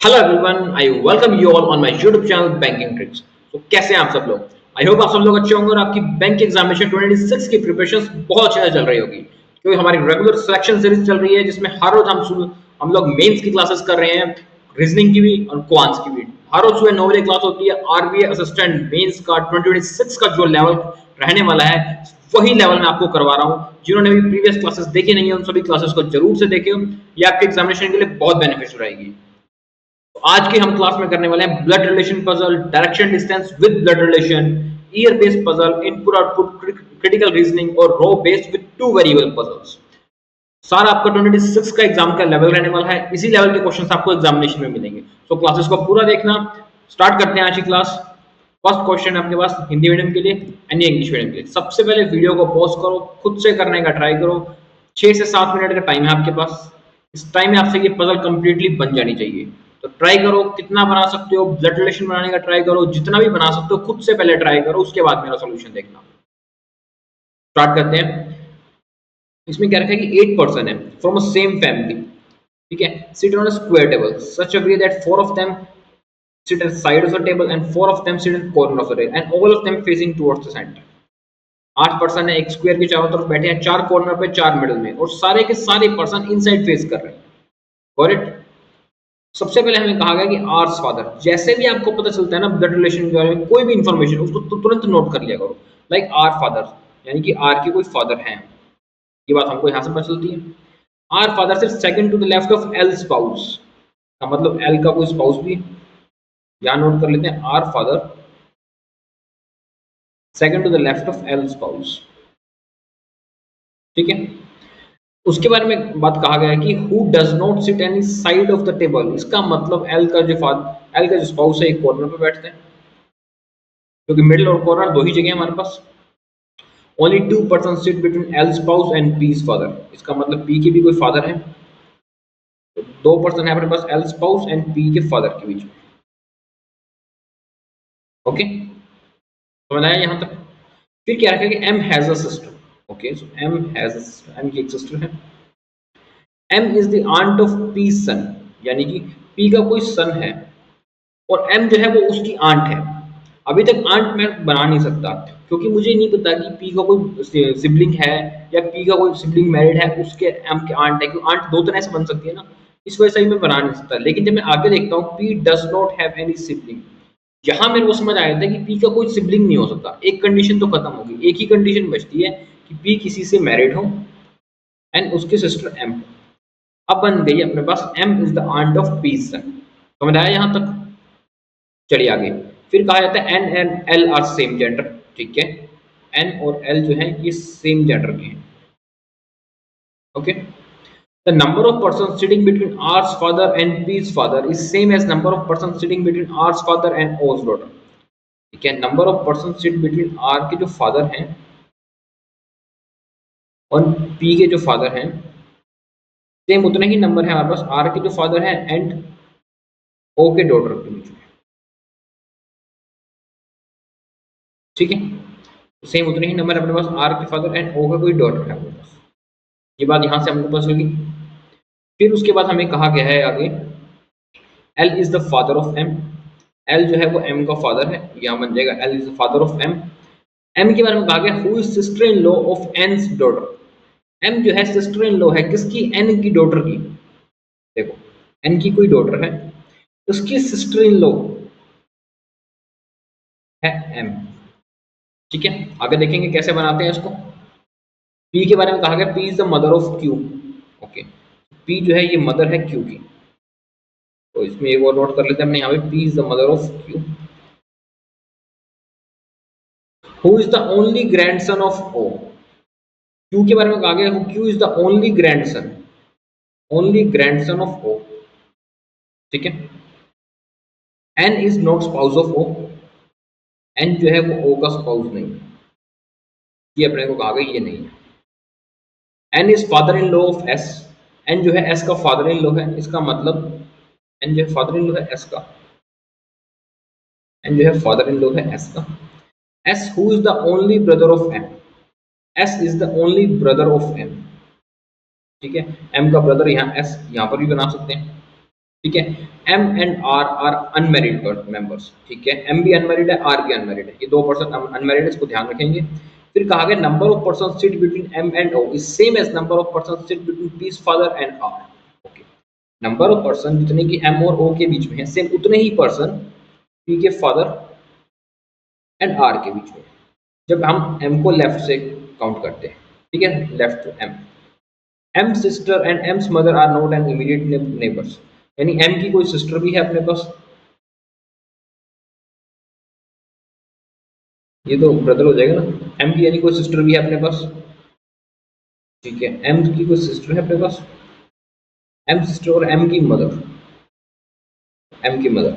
Hello everyone, I welcome you all on my YouTube channel banking tricks. तो कैसे हैं आप सब लोग? आई होप आप सब लोग अच्छे होंगे और आपकी बैंक एग्जामिनेशन 2026 की प्रिपरेशंस बहुत अच्छे से चल रही होगी, क्योंकि हमारी रेगुलर सिलेक्शन सीरीज चल रही है जिसमें हर रोज हम लोग मेंस की क्लासेस कर रहे हैं, रीजनिंग की भी और क्वांट्स की भी। हर रोज सुबह 9 बजे क्लास होती है। आरबीआई असिस्टेंट मेंस का 2026 का जो लेवल रहने वाला है वही लेवल मैं आपको करवा रहा हूँ। जिन्होंने भी प्रीवियस क्लासेस देखी नहीं है उन सभी क्लासेस को जरूर से देखें, ये आपके एग्जामिनेशन के लिए बहुत बेनिफिशियल रहेगी। तो आज की हम क्लास में करने वाले हैं blood relation puzzle, direction distance with blood relation, year based puzzle, input output, critical reasoning और row based with two variable puzzles. सारा आपका 26 का एग्जाम का लेवल रहने वाला है। इसी लेवल के क्वेश्चंस आपको एग्जामिनेशन में मिलेंगे। तो क्लासेस को पूरा देखना। स्टार्ट करते हैं आज की क्लास। फर्स्ट क्वेश्चन है आपके पास हिंदी मीडियम के लिए एंड इंग्लिश मीडियम के लिए। सबसे पहले वीडियो को पॉज करो, खुद से करने का ट्राई करो। 6 से 7 मिनट का टाइम है आपके पास। इस टाइम में आपसे ये पजल कंप्लीटली बन जानी चाहिए। तो ट्राई करो, कितना बना सकते हो। ब्लड रिलेशन बनाने का ट्राई करो, जितना भी बना सकते हो खुद से पहले ट्राई करो, उसके बाद मेरा सोल्यूशन देखना। स्टार्ट करते हैं। इसमें क्या रखा है कि 8 पर्सन है फ्रॉम अ सेम फैमिली, ठीक है, sit on a square table such a way that 4 of them sit at side of the table and 4 of them sit in corner of the table and all of them facing towards the center। 8 person है, एक square के चारों तरफ बैठे हैं, 4 corner पे 4 middle में, और सारे के सारे पर्सन इनसाइड फेस कर रहे हैं। Got it? सबसे पहले हमें कहा गया कि आर्स फादर। जैसे भी आपको पता चलता है ना ब्लड रिलेशन के बारे में कोई भी इंफॉर्मेशन, उसको तुरंत नोट कर लिया करो। लाइक आर फादर, यानी कि आर के कोई फादर हैं, ये बात हमको यहाँ से पता चलती है। आर फादर सिर्फ second to the left of L spouse, का मतलब एल का कोई स्पाउस भी यहाँ नोट कर लेते हैं। R father second to the left of L spouse, ठीक है। उसके बारे में बात कहा गया है कि who does not sit any side of the table. इसका मतलब एल का जो स्पाउस है एक कॉर्नर पे बैठते हैं, क्योंकि मिडिल और कॉर्नर दो ही जगह है हमारे पास। Only 2 person sit between L spouse and P father. इसका मतलब पी के भी कोई फादर है, तो 2 पर्सन है हमारे पास एल स्पाउस एंड पी के फादर के बीच में। ओके, समझ आया यहाँ तक? फिर क्या रखेगा कि M has a sister. Okay, so M has a sister, M की एक सिस्टर है। M is the aunt of P son, यानी कि पी का कोई सन है और एम जो है वो उसकी आंट है। अभी तक आंट मैं बना नहीं सकता, क्योंकि मुझे नहीं पता कि पी का कोई सिबलिंग है या पी का कोई सिबलिंग मैरिड है, उसके एम के आंट है, क्योंकि आंट दो तरह से बन सकती है ना। इस वजह से ही मैं बना नहीं सकता। लेकिन जब मैं आगे देखता हूँ P does not have any sibling, यहाँ मेरे को समझ आया था कि पी का कोई सिबलिंग नहीं हो सकता। एक कंडीशन तो खत्म होगी, एक ही कंडीशन बचती है कि पी किसी से मैरिड हो एंड उसकी सिस्टर एम। अब बन गई अपने पास M is the aunt of P son. समझ आया यहाँ तक? चलिए आगे। फिर कहा जाता है N and L R same gender, ठीक है। एन और एल जो है ये सेम जेंडर के हैं। Okay, the number of person sitting between R's father and P's father is same as number of person sitting between R's father and O's daughter, ठीक है। Number of person sit between R के जो father हैं और P के जो father हैं, same उतने ही नंबर है हमारे पास आर के जो फादर हैं एंड ओ के डॉटर के बीच में, ठीक है। सेम उतने ही नंबर अपने पास आर के फादर एंड ओ का कोई डॉटर है अपने पास। ये बात यहाँ से हमको पता चल गई। फिर उसके बाद हमें कहा गया है आगे L is the father of M. L जो है वो एम का फादर है, यहाँ बन जाएगा L is the father of M. M के बारे में कहा गया who is sister in law of N's daughter. M जो है सिस्टर इन लॉ है किसकी? एन की डॉटर की। देखो, एन की कोई डॉटर है, उसकी सिस्टर इन लॉ है एम, ठीक है। आगे देखेंगे कैसे बनाते हैं इसको। पी के बारे में कहा गया P is the mother of Q. Okay, P जो है ये मदर है क्यू की। तो इसमें एक और नोट कर लेते हैं हमने यहाँ पे P is the mother of Q. Who is the only grandson of O. Q के बारे में कहा गया Q is the only grandson, only grandson of O, ठीक है। N is not spouse of O. N जो है वो ओ का स्पाउस नहीं है, ये अपने को कहा गया ये नहीं है। N is father in law of S. N जो है एस का फादर इन लॉ है, इसका मतलब एन जो है फादर इन लॉ है एस का, एन जो है फादर इन लॉ है एस का। S who is the only brother of M. S is the only brother of M, ठीक है। एम का ब्रदर यहाँ एस यहाँ पर भी बना सकते हैं, ठीक है। M and R unmarried members, ठीक है। एम भी अनमेरिड है, आर भी अनमेरिड है, ये दो पर्सन अनमेरिड है, इसको ध्यान रखेंगे। फिर कहा गया number of person sit between M and O is same as number of person sit between P's father and R. Okay, number of person जितने की एम और ओ के बीच में है, सेम उतने ही पर्सन पी के फादर एंड आर के बीच में, जब हम एम को लेफ्ट से काउंट करते हैं, ठीक है, left to M. M sister and M's mother are not an immediate neighbours, यानी एम की कोई सिस्टर भी है अपने पास, ये तो ब्रदर हो जाएगा ना। एम की यानी कोई सिस्टर भी है अपने पास, ठीक है। एम की कोई सिस्टर है अपने पास, एम सिस्टर और एम की मदर, एम की मदर,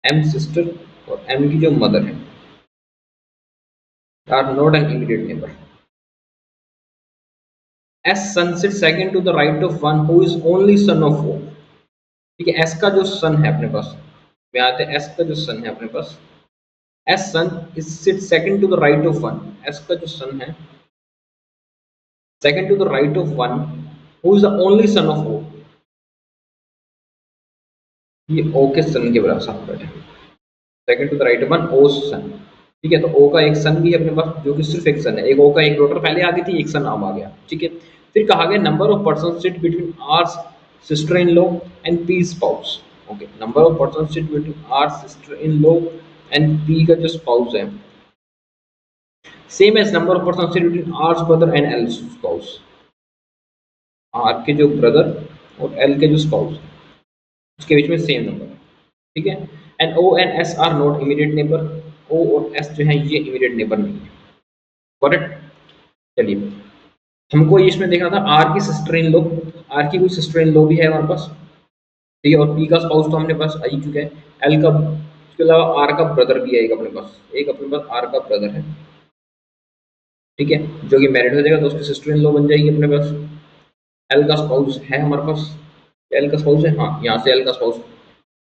एम सिस्टर और एम की जो मदर है are not an immediate neighbour. S son sit second to the right of one who is only son of O, ठीक है। एस का जो सन है अपने पास, यहाँ आते हैं एस का जो सन है अपने पास, S son is sit second to the right of one, S का जो सन है second to the right of one who is the only son of O, ये ओ के सन के बराबर साथ बैठे, second to the right of one O son, ठीक है। तो ओ का एक सन भी है अपने पास, जो कि सिर्फ एक सन है, एक ओ का एक डॉटर पहले आ गई थी, एक सन अब आ गया, ठीक है। फिर कहा गया number of person sit between R sister in law and P spouse. Okay, number of person sit between R sister in law and P का जो स्पाउस है, same as number of person sit between R brother and L spouse, R के जो brother और L के जो spouse, उसके बीच में सेम नंबर है, ठीक है। And O and S are not immediate neighbour, O और एस जो है ये इमीडिएट नेबर नहीं है, करेक्ट। चलिए, हमको इसमें देखना था आर की सिस्टर इन लॉ, आर की कोई सिस्टर इन लॉ भी है हमारे पास, ठीक है। और पी का स्पाउस तो हमने पास आ ही चुका है, एल का, उसके अलावा आर का ब्रदर भी है एक अपने पास, एक अपने पास आर का ब्रदर है, ठीक है, जो कि मैरिड हो जाएगा तो उसकी सिस्टर इन लॉ बन जाएगी अपने पास। एल का स्पाउस है हमारे पास, एल का स्पाउस है, हाँ, यहाँ से एल का स्पाउस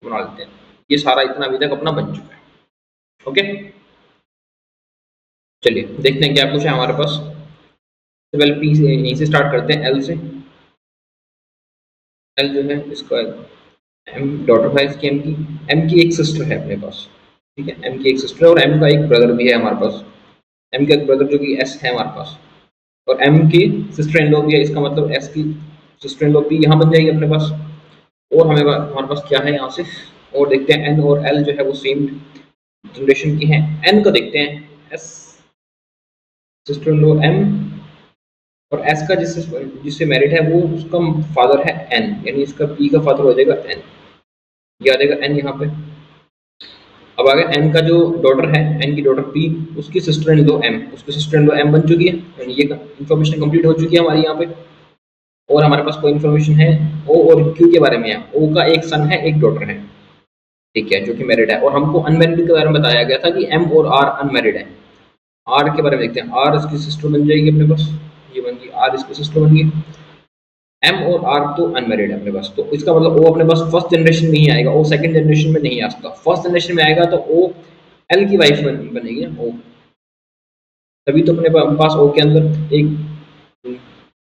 बना लेते हैं। ये सारा इतना अभी तक अपना बन चुका है, ओके। चलिए देखते हैं क्या कुछ है हमारे पास। तो पहले पी से, यहीं से स्टार्ट करते हैं, एल से। एल जो है इसका एम डॉटर है इसकी, एम की एक सिस्टर है अपने पास, ठीक है। एम की एक सिस्टर है और एम का एक ब्रदर भी है हमारे पास, एम का एक ब्रदर जो कि एस है हमारे पास, और एम की सिस्टर इन लॉ भी है, इसका मतलब एस की सिस्टर इन लॉ पी यहाँ बन जाएगी अपने पास। और हमारे पास क्या है यहाँ से, और देखते हैं एन और एल जो है वो सेम जनरेशन की हैं। एन को देखते हैं, S sister in law M, और एस का जिससे मैरिड है वो उसका फादर है एन, यानी इसका पी का फादर हो जाएगा एन, ये आ जाएगा एन यहाँ पे। अब आ गया एन का जो डॉटर है, एन की डॉटर पी, उसकी सिस्टर इन लॉ एम, उसकी सिस्टर इन लॉ एम बन चुकी है, यानी ये इन्फॉर्मेशन कंप्लीट हो चुकी है हमारी यहाँ पे। और हमारे पास कोई इन्फॉर्मेशन है ओ और क्यू के बारे में है, ओ का एक सन है एक डॉटर है, ठीक है, जो कि मैरिड है। और हमको अनमैरिड के बारे में बताया गया था कि एम और आर अनमैरिड है। आर के बारे में देखते हैं, आर इसकी सिस्टर बन जाएगी अपने पास, ये बन गई आर इसकी सिस्टर बन गई। एम और आर तो अनमैरिड है अपने पास, तो इसका मतलब ओ अपने पास फर्स्ट जनरेशन में ही आएगा, ओ सेकंड जनरेशन में नहीं आ सकता, फर्स्ट जनरेशन में आएगा तो ओ एल की वाइफ बनेगी ना ओ, तभी तो अपने पास ओ के अंदर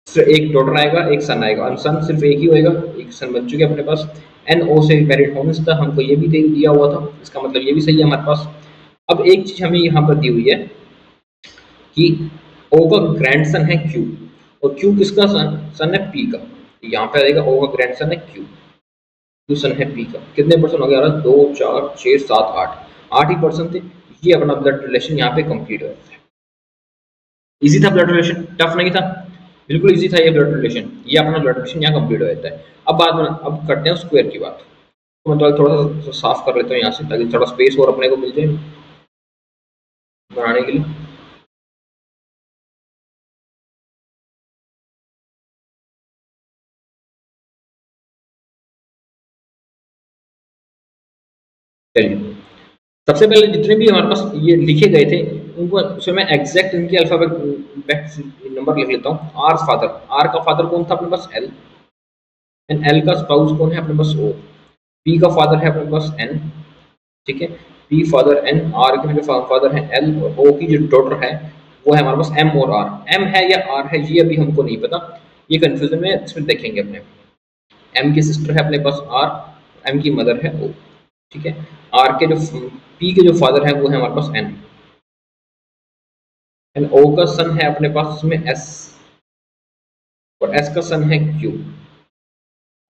एक डॉटर आएगा एक सन आएगा, और सन सिर्फ एक ही होएगा, एक सन बन चुके अपने पास। एन ओ से मैरिड होने से हमको ये भी दिया हुआ था, इसका मतलब ये भी सही है हमारे पास। अब एक चीज हमें यहाँ पर दी हुई है कि ओ का ग्रैंडसन है क्यू, और क्यू किसका सन है पी का, यहाँ पे आएगा ओ का ग्रैंडसन है क्यू, क्यू सन है पी का। कितने पर्सन हो गया, 2 4 6 7 8, 8 ही पर्सन थे। ये अपना ब्लड रिलेशन यहाँ पे कंप्लीट हो जाता है। इजी था ब्लड रिलेशन, टफ नहीं था, बिल्कुल इजी था ये ब्लड रिलेशन, ये अपना ब्लड रिलेशन यहाँ कंप्लीट हो जाता है। अब बात में अब करते हैं स्क्वायर की बात, तो मैं थोड़ा सा साफ कर लेता हूँ यहाँ से, ताकि थोड़ा स्पेस और अपने को मिल जाए बनाने के लिए। चलिए, सबसे पहले जितने भी हमारे पास ये लिखे गए थे उनको उसमें मैं एग्जैक्ट इनके अल्फाबेट नंबर लिख लेता हूँ। आर फादर, आर का फादर कौन था अपने पास, एल, एंड एल का स्पाउस कौन है अपने पास, ओ। पी का फादर है अपने पास एन, ठीक है, पी फादर एन, आर के जो फादर है एल, और ओ की जो डॉटर है वो है हमारे पास एम और आर। एम है या आर है ये अभी हमको नहीं पता, ये कंफ्यूजन में इसमें देखेंगे अपने। एम की सिस्टर है अपने पास आर, एम की मदर है ओ, ठीक है। आर के जो पी के जो फादर है वो है हमारे पास एन, एंड ओ का सन है अपने पास उसमें एस, और एस का सन है क्यू।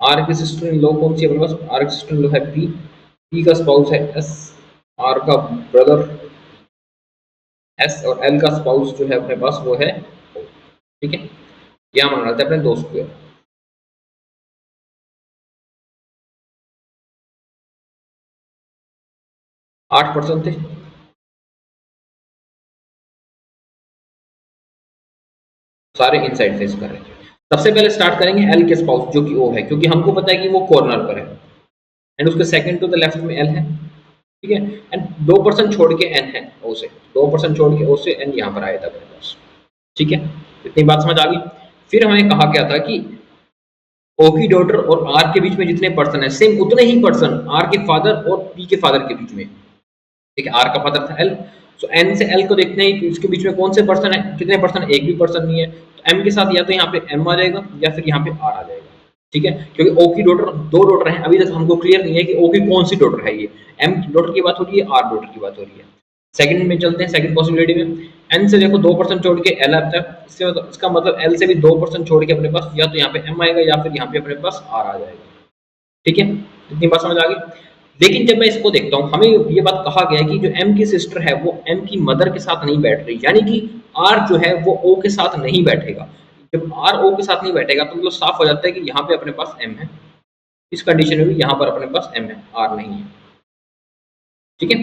आर की सिस्टर इन लॉ कौन सी है अपने पास, आर की सिस्टर इन लॉ है पी, पी का स्पाउस है एस, आर का ब्रदर एस, और एल का स्पाउस जो है अपने पास वो है ओ, ठीक है। यहाँ मान लेते हैं अपने दो स्क्वायर, 8% थे। सारे इनसाइड फेस कर रहे हैं। सबसे पहले स्टार्ट करेंगे एल के स्पाउस जो कि ओ है, क्योंकि हमको पता है कि वो कॉर्नर पर है, एंड उसके सेकंड टू द लेफ्ट में एल है, ठीक है। एंड 2% छोड़ के एन है ओ से, 2% छोड़ के ओ से एन यहाँ पर आया था अपने पास, ठीक है। इतनी बात समझ आ गई। फिर हमें कहा गया था कि ओ की डॉटर और आर के बीच में जितने पर्सन है सेम उतने ही पर्सन आर के फादर और पी के फादर के बीच में, ठीक है। आर का फादर था एल, सो एन से एल को देखते हैं कि उसके बीच में कौन से पर्सन है, कितने पर्सन, एक भी पर्सन नहीं है, तो एम के साथ या तो यहाँ पे एम आ जाएगा या फिर यहाँ पे आर आ जाएगा, ठीक है। क्योंकि ओ की डॉटर, दो डॉटर हैं, अभी तक हमको क्लियर नहीं है कि ओ की कौन सी डॉटर है, ये एम डॉटर की बात हो रही है, आर डॉटर की बात हो रही है। सेकंड में चलते हैं, सेकंड पॉसिबिलिटी में एन से देखो 2% छोड़ के एल आता है, इसका मतलब एल से भी 2% छोड़ के अपने पास या तो यहाँ पे एम आएगा या फिर यहाँ पे अपने पास आर आ जाएगा, ठीक है। इतनी बात समझ आ गई। लेकिन जब मैं इसको देखता हूँ, हमें ये बात कहा गया है कि जो एम की सिस्टर है वो एम की मदर के साथ नहीं बैठ रही, यानी कि आर जो है वो ओ के साथ नहीं बैठेगा। जब आर ओ के साथ नहीं बैठेगा तो मतलब साफ हो जाता है कि यहाँ पे अपने पास एम है, इस कंडीशन में भी यहाँ पर अपने पास एम है, आर नहीं है, ठीक है।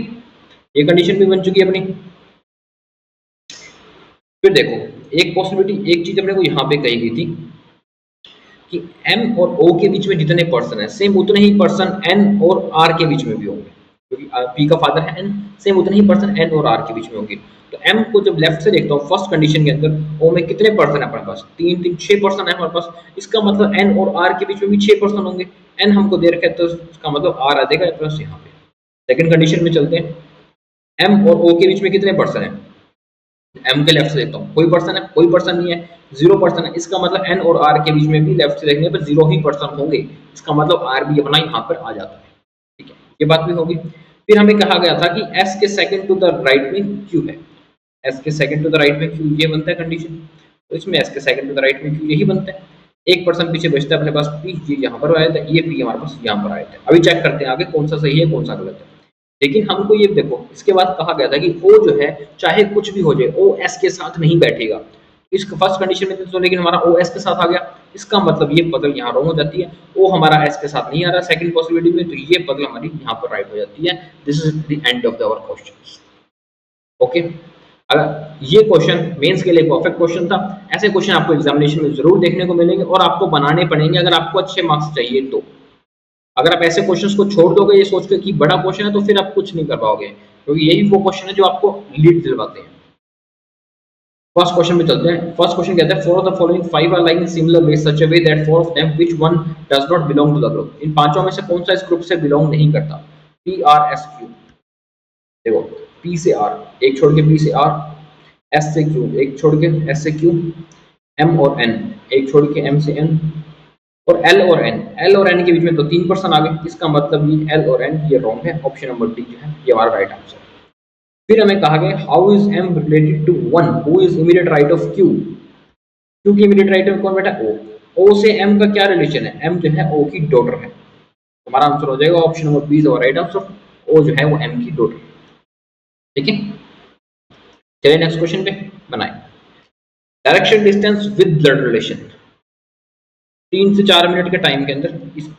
ये कंडीशन भी बन चुकी है अपनी। फिर देखो, एक पॉसिबिलिटी, एक चीज अपने को यहाँ पे कही गई थी कि एम और ओ के बीच में जितने पर्सन है सेम उतने ही पर्सन एन और आर के बीच में भी होंगे, क्योंकि पी का फादर है एन, सेम उतने ही पर्सन एन और आर के बीच में होंगे। तो एम को जब लेफ्ट से देखता हूँ फर्स्ट कंडीशन के अंदर, ओ में कितने पर्सन है अपने पास, तीन तीन 6 पर्सन है हमारे पास, इसका मतलब एन और आर के बीच में भी 6 पर्सन होंगे। एन हमको दे रखा है तो इसका मतलब आर आ जाएगा प्लस यहाँ पे। सेकंड कंडीशन में चलते हैं, एम और ओ के बीच में कितने पर्सन है, एम के लेफ्ट से देखता हूँ, कोई पर्सन है, कोई पर्सन नहीं है, 0 पर्सन है, इसका मतलब एन और आर के बीच में भी लेफ्ट से देखने पर 0 ही पर्सन होंगे, इसका मतलब आर भी अपना यहाँ पर आ जाता है, ठीक है। ये बात भी होगी। फिर हमें कहा गया था कि एस के सेकंड टू द राइट में क्यू है, एस के सेकंड टू द राइट में क्यू, ये बनता है कंडीशन, तो इसमें एस के सेकंड टू द राइट में क्यू यही बनता है। एक पर्सन पीछे बचता है अपने पास पी, ये यहाँ पर आया था, ये पी हमारे पास यहाँ पर आया था। अभी चेक करते हैं आगे कौन सा सही है कौन सा गलत है। लेकिन हमको ये देखो, इसके बाद कहा गया था कि ओ जो है चाहे कुछ भी हो जाए ओ एस के साथ नहीं बैठेगा, इस फर्स्ट कंडीशन में तो लेकिन हमारा ओ एस के साथ आ गया, इसका मतलब ये पजल यहाँ रॉन्ग हो जाती है, ओ हमारा एस के साथ नहीं आ रहा सेकंड पॉसिबिलिटी में, तो ये पजल हमारी यहाँ पर राइट हो जाती है। This is the end of our question, okay. अगर ये क्वेश्चन मेंस के लिए परफेक्ट क्वेश्चन था, ऐसे क्वेश्चन आपको एग्जामिनेशन में जरूर देखने को मिलेंगे और आपको बनाने पड़ेंगे अगर आपको अच्छे मार्क्स चाहिए तो। अगर आप ऐसे क्वेश्चंस को छोड़ दोगे ये सोच के कि बड़ा क्वेश्चन है तो फिर आप कुछ नहीं कर पाओगे, क्योंकि यही वो क्वेश्चन है जो आपको लीड दिलवाते हैं। फर्स्ट क्वेश्चन में चलते हैं। फर्स्ट क्वेश्चन कहता है four of the following five are like in similar way such a way that four of them which one does not belong to the group. इन पांचों में से कौन सा इस ग्रुप से बिलोंग नहीं करता। पी आर एस क्यू, देखो पी से आर एक छोड़ के पी से आर, एस से क्यू एक छोड़ के एस से क्यू, एम और एन एक छोड़ के एम से एन, और एल और एन, एल और एन के बीच में तो 3% आ गए, इसका मतलब ये एल और एन ये रॉन्ग है, ऑप्शन नंबर डी जो है ये हमारा राइट आंसर। फिर हमें कहा गया how is M related to one who is immediate right of Q. Q की इमीडिएट राइट में कौन बैठा, ओ से एम का क्या रिलेशन है, एम जो है ओ की डॉटर है, हमारा आंसर हो जाएगा option number B is our right answer, O जो है वो एम की डॉटर, ठीक है। चलिए नेक्स्ट क्वेश्चन पे बनाए। Direction distance with blood relation, 3 से 4 मिनट के टाइम के अंदर इस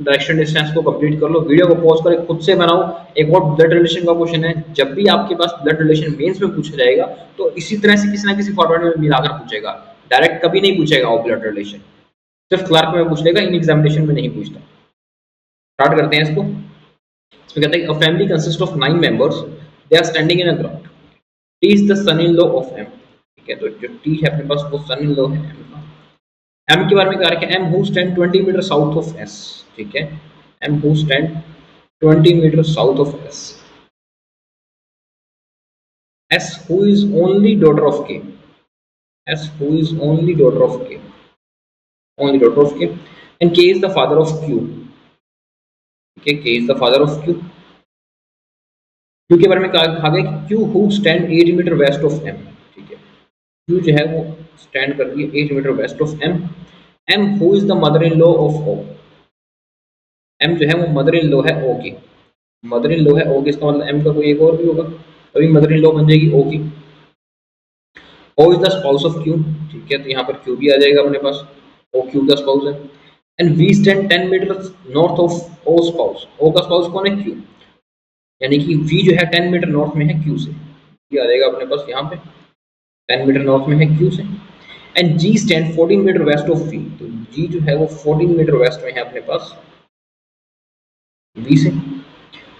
डायरेक्शन डिस्टेंस को कंप्लीट कर लो, वीडियो को पॉज करके खुद से बनाओ। एक और ब्लड रिलेशन का क्वेश्चन है, जब भी आपके पास ब्लड रिलेशन मेंस में पूछा जाएगा तो इसी तरह से किसी ना किसी फॉर्मेट में मिलाकर पूछेगा, डायरेक्ट कभी नहीं पूछेगा वो ब्लड रिलेशन, सिर्फ क्लर्क में पूछ लेगा, इन एग्जामिनेशन में नहीं पूछता। स्टार्ट करते हैं इसको। इसमें कहते हैं a family consist of 9 members, they are standing in a ground, T is the son in law of M, ठीक है। तो जो टी है अपने पास वो सन इन लॉ है एम का। एम के बारे में क्या रखा है, M who stand 20 metre south of S, ठीक है। M who stand 20 metre south of S, S who is only daughter of के, S who is only daughter of K, only daughter of K, and K is the father of Q. ठीक है, K is the father of Q. Q के बारे में कहा गया कि Q who stand 8 metre west of M. ठीक है, क्यू जो है वो स्टैंड कर रही है 8 metre west of M. M who is the mother in law of O. M जो है वो मदर इन लॉ है ओ की। मदर इन लॉ है ओ की, इसका मतलब एम का कोई एक और भी होगा, तभी मदर इन लॉ बन जाएगी ओ की। O is the spouse of Q. ठीक है, तो यहाँ पर क्यू भी आ जाएगा अपने पास, ओ क्यू का स्पाउस है। And we stand 10 metre north of O spouse. O का स्पाउस कौन है? क्यू। यानी कि वी जो है 10 मीटर नॉर्थ में है क्यू से, ये आ जाएगा अपने पास यहाँ पे 10 मीटर नॉर्थ में है क्यू से। And G stand 14 metre west of V. तो जी जो है वो 14 मीटर वेस्ट में है अपने पास वी से।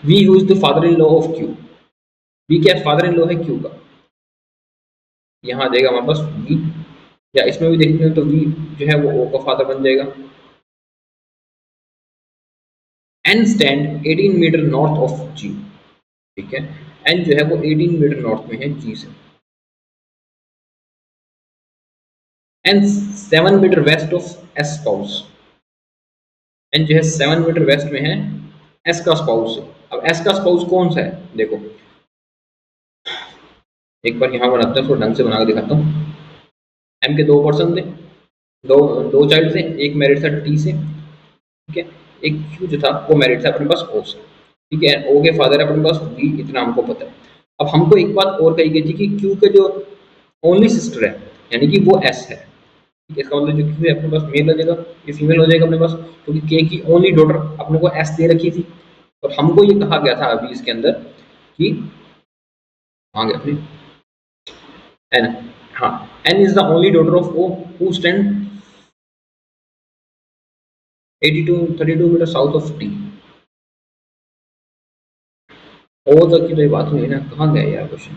V who is the father in law of Q. V क्या फादर इन लॉ है क्यू का, यहाँ आ जाएगा हमारे पास वी। या इसमें भी देखते हैं तो वी जो है वो ओ का फादर बन जाएगा। N stand 18 metre north of G. ठीक है, एन जो है वो 18 मीटर नॉर्थ में है जी से। N 7 metre west of S spouse. N जो है 7 मीटर वेस्ट में है एस का स्पाउस से। अब एस का स्पाउस कौन सा है देखो, एक बार यहाँ बनाते हैं, उसको ढंग से बना के दिखाता हूँ। एम के दो पर्सन थे, दो दो चाइल्ड थे, एक मैरिड था टी से। ठीक है, एक क्यू जो था वो मैरिड था अपने पास ओ से। ठीक है, ओ के फादर है अपने पास वी, इतना हमको पता है। अब हमको एक बात और कही गई थी कि क्यू के जो ओनली सिस्टर है यानी कि वो एस है। ठीक है, इसका मतलब जो क्यू है अपने पास मेल हो जाएगा, ये फीमेल हो जाएगा अपने पास, क्योंकि के की ओनली डॉटर अपने को एस दे रखी थी। और हमको ये कहा गया था अभी इसके अंदर कि आगे अपने एन, हाँ, N is the only daughter of O who stand 32 metre south of T. O तक की तो ये बात हुई ना, कहाँ गया यार question.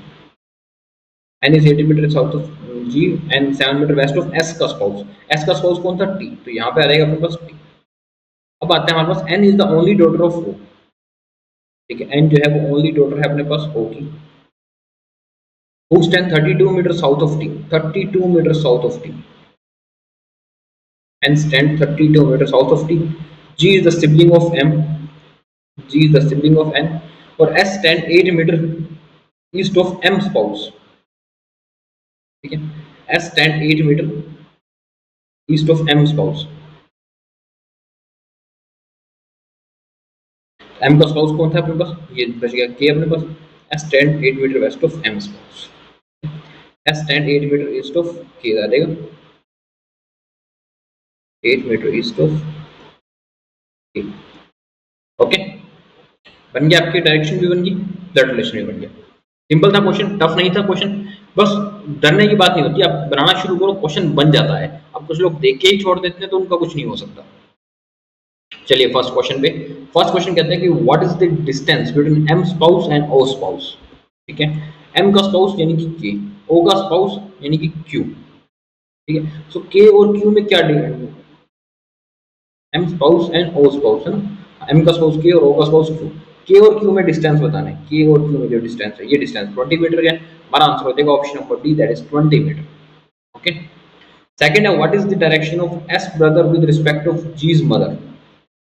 N is 80 metre south of G and 7 metre west of S का स्पाउस। एस का स्पाउस कौन था? टी, तो यहाँ पे आ जाएगा अपने पास टी। अब आते हैं हमारे पास N is the only daughter of O. ठीक है, एन जो है वो ओनली डॉटर है अपने पास ओ की। Who stand 32 metre south of T. 32 metre south of T. N stand 32 metre south of T. G is the sibling of M. G is the sibling of N. और S stand 8 metre east of M spouse. ठीक है, S stand 8 metre east of M spouse. M का spouse कौन था अपने पास? ये बच गया के अपने पास। S stand 8 metre west of M spouse. S stand 8 metre east of K आ जाएगा 8 metre east of K. Okay, बन गया, आपकी डायरेक्शन भी बन गई, ब्लड रिलेशन भी बन गया। सिंपल था क्वेश्चन, टफ नहीं था क्वेश्चन। बस डरने की बात नहीं होती, आप बनाना शुरू करो क्वेश्चन बन जाता है। अब कुछ लोग देख के ही छोड़ देते हैं तो उनका कुछ नहीं हो सकता। चलिए फर्स्ट क्वेश्चन पे। फर्स्ट क्वेश्चन कहते हैं कि what is the distance between M spouse and O spouse. ठीक है, एम का स्पाउस यानी कि के, ओ का स्पाउस यानी कि क्यू। ठीक है, सो के और क्यू में क्या difference? M spouse and O spouse है ना, एम का स्पाउस के और ओ का स्पाउस क्यू। के और क्यू में डिस्टेंस बताना है, के और क्यू में जो डिस्टेंस है, ये डिस्टेंस 20 मीटर है। हमारा आंसर हो जाएगा option number D, that is 20 metre. Okay, second है what is the direction of S brother with respect of G's mother.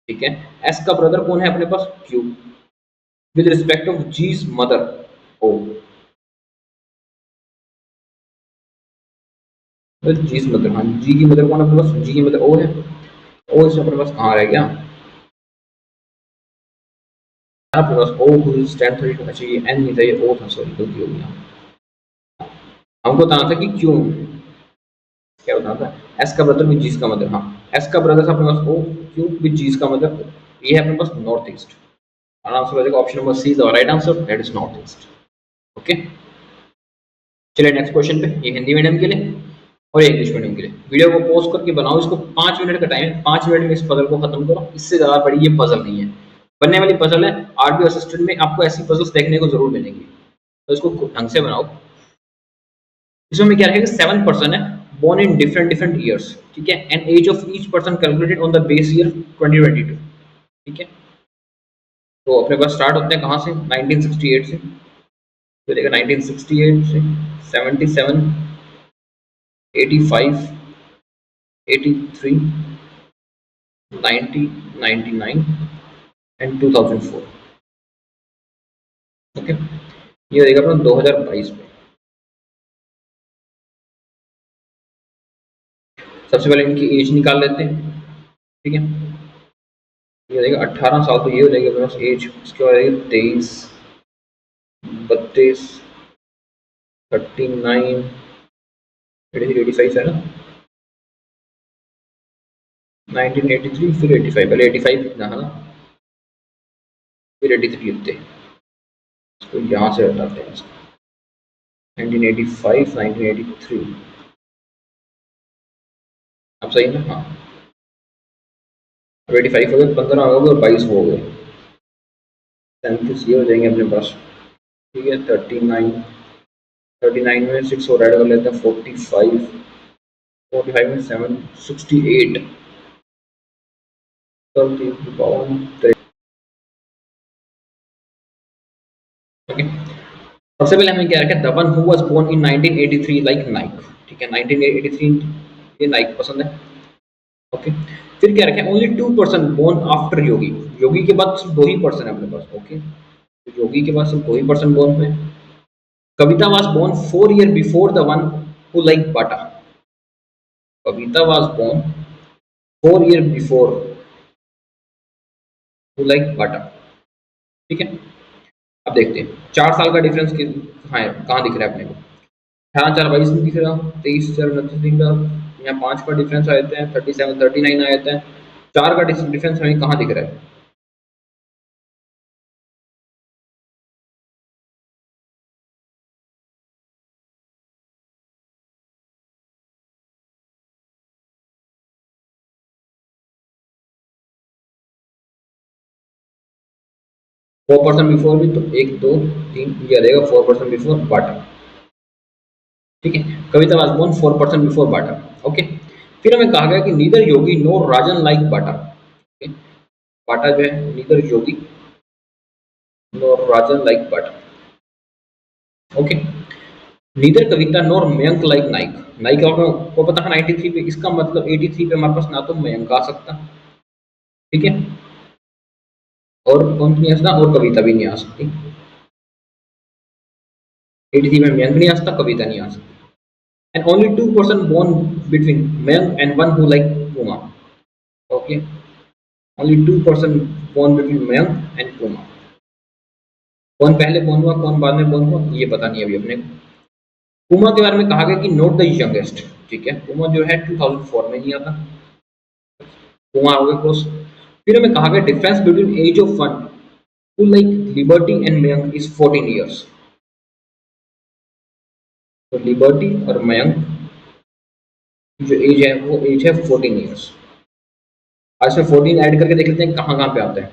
ठीक है, एस का ब्रदर कौन है अपने पास? Q, with respect of G's mother O. G's mother, हाँ, G की मदर कौन है अपने पास? जी की मदर ओ है। ओ इसमें अपने पास कहाँ रह गया आपके पास? ओ हु इज 1032, अच्छा ये एन नहीं था, ये ओ था, सॉरी गलती हो गई। हमको बताना था कि क्यों, क्या बताना था? एस का ब्रदर विद जीस का मदर, हाँ, एस का ब्रदर था अपने पास ओ, क्यू विद जीस का मदर, ये है अपने पास नॉर्थ ईस्ट। आंसर हो जाएगा option number C is the right answer, that is north east. Okay, चलिए नेक्स्ट क्वेश्चन पे। ये हिंदी मीडियम के लिए और ये इंग्लिश मीडियम के लिए। वीडियो को पॉज करके बनाओ इसको, 5 मिनट का टाइम है, 5 मिनट में इस पजल को खत्म करो, इससे ज्यादा बड़ी ये पजल नहीं है। बनने वाली पजल है, आरबी असिस्टेंट में आपको ऐसी पजल्स देखने को जरूर मिलेंगी, तो इसको ढंग से बनाओ। इसमें क्या रहेगा? 7 पर्सन है, born in different different years। ठीक है, and age of each person calculated on the base year 2022। ठीक है, तो अपने पास स्टार्ट होते हैं कहाँ से? 1968 से। तो देखा 1968 से 77, 85, 83, 90, 99 एंड 2004। ओके, ये रहेगा अपना 2022 में। सबसे पहले इनकी एज निकाल लेते हैं, ठीक है। ये रहेगा 18 साल, तो ये हो जाएगी अपने पास एज। उसके बाद रहेगी 23, 32, 39, 85 है ना, 1983, फिर 85, पहले 85 लिखना है ना, फिर 83 लिखते हैं। तो यहाँ से हटाते हैं इसको, 1985, 1983। अब सही ना? हाँ, अब 85 हो गए, 15 हो गए और 22 हो गए, 37 ये हो जाएंगे अपने पास, ठीक है। 39, 39 में 6 और ऐड कर लेते हैं, 45, 45 में 7, 68, ओके। सबसे पहले हमें क्या रखा है, the one who was born in 1983 like Nike, ठीक है। 1983 ये नाइक पसंद है, ओके। फिर क्या रखा है, ओनली 2% बोर्न आफ्टर योगी, योगी के बाद सिर्फ 2 ही % है अपने पास, ओके। तो योगी के बाद सिर्फ 2% बोर्न हुए। Kavita was born 4 years before the one who like Bata, Kavita was born 4 years before who like Bata, ठीक है। अब देखते हैं 4 साल का डिफरेंस कहाँ है, कहाँ दिख रहा है अपने को। 18, 4, 22 में दिख रहा, 23, 4, 29 दिख रहा, यहाँ 5 का डिफरेंस आ जाता है, 37, 39 आ जाता है। 4 का डिफरेंस हमें कहाँ दिख रहा है? 4% बिफोर भी, तो 1, 2, 3 ये आ जाएगा 4% बिफोर बाटा, ठीक है। Kavita was born 4% before Bata, okay. फिर हमें कहा गया कि नीदर योगी नोर राजन लाइक बाटा, बाटा जो है नीदर योगी नोर राजन लाइक बाटा, ओके। नीदर कविता नोर मयंक लाइक नाइक, नाइक को पता है 93 पे, इसका मतलब 83 पे हमारे पास ना तो मयंक आ सकता, ठीक है, और कौन नहीं आ सकता, और कविता भी नहीं आ सकती। 83 में मयंक नहीं आ सकता, कविता नहीं आ सकती। And only 2% born between Mayank and one who like Puma, okay. Only 2% born between Mayank and Puma. कौन पहले बोर्न हुआ, कौन बाद में बोर्न हुआ, ये पता नहीं अभी अपने को। पुमा के बारे में कहा गया कि नोट द यंगेस्ट, ठीक है। पुमा जो है 2004 में नहीं आता, पुमा हो गया क्लोज। फिर हमें कहा गया difference between age of one who like liberty and Mayank is 14 years, तो लिबर्टी और मयंक जो एज है वो एज है 14 ईयर्स। आज में 14 ऐड करके देख लेते हैं कहाँ कहाँ पे आता है।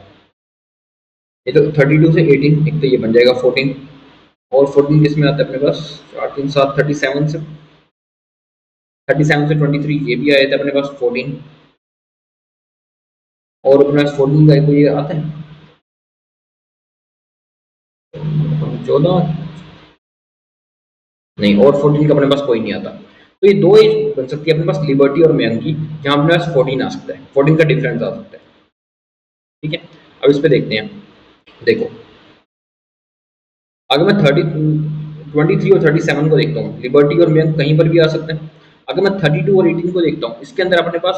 ये तो 32 से 18, एक तो ये बन जाएगा 14, और 14 किस में आता है अपने पास, 4, 3, 7, 37 से, 37 से 23 ये भी आया था अपने पास 14, और अपने पास 14 का कोई आता है 14, नहीं, और 14 का अपने पास कोई नहीं आता। तो ये दो एज बन सकती है अपने पास लिबर्टी और मयंक की, जहां अपने पास 14 आ सकता है, 14 का डिफरेंस आ सकता है, ठीक है। अब इस पे देखते हैं, देखो अगर मैं 23 और 37 को देखता हूँ, लिबर्टी और मयंक कहीं पर भी आ सकते हैं। अगर मैं 32 और 18 को देखता हूँ, इसके अंदर अपने पास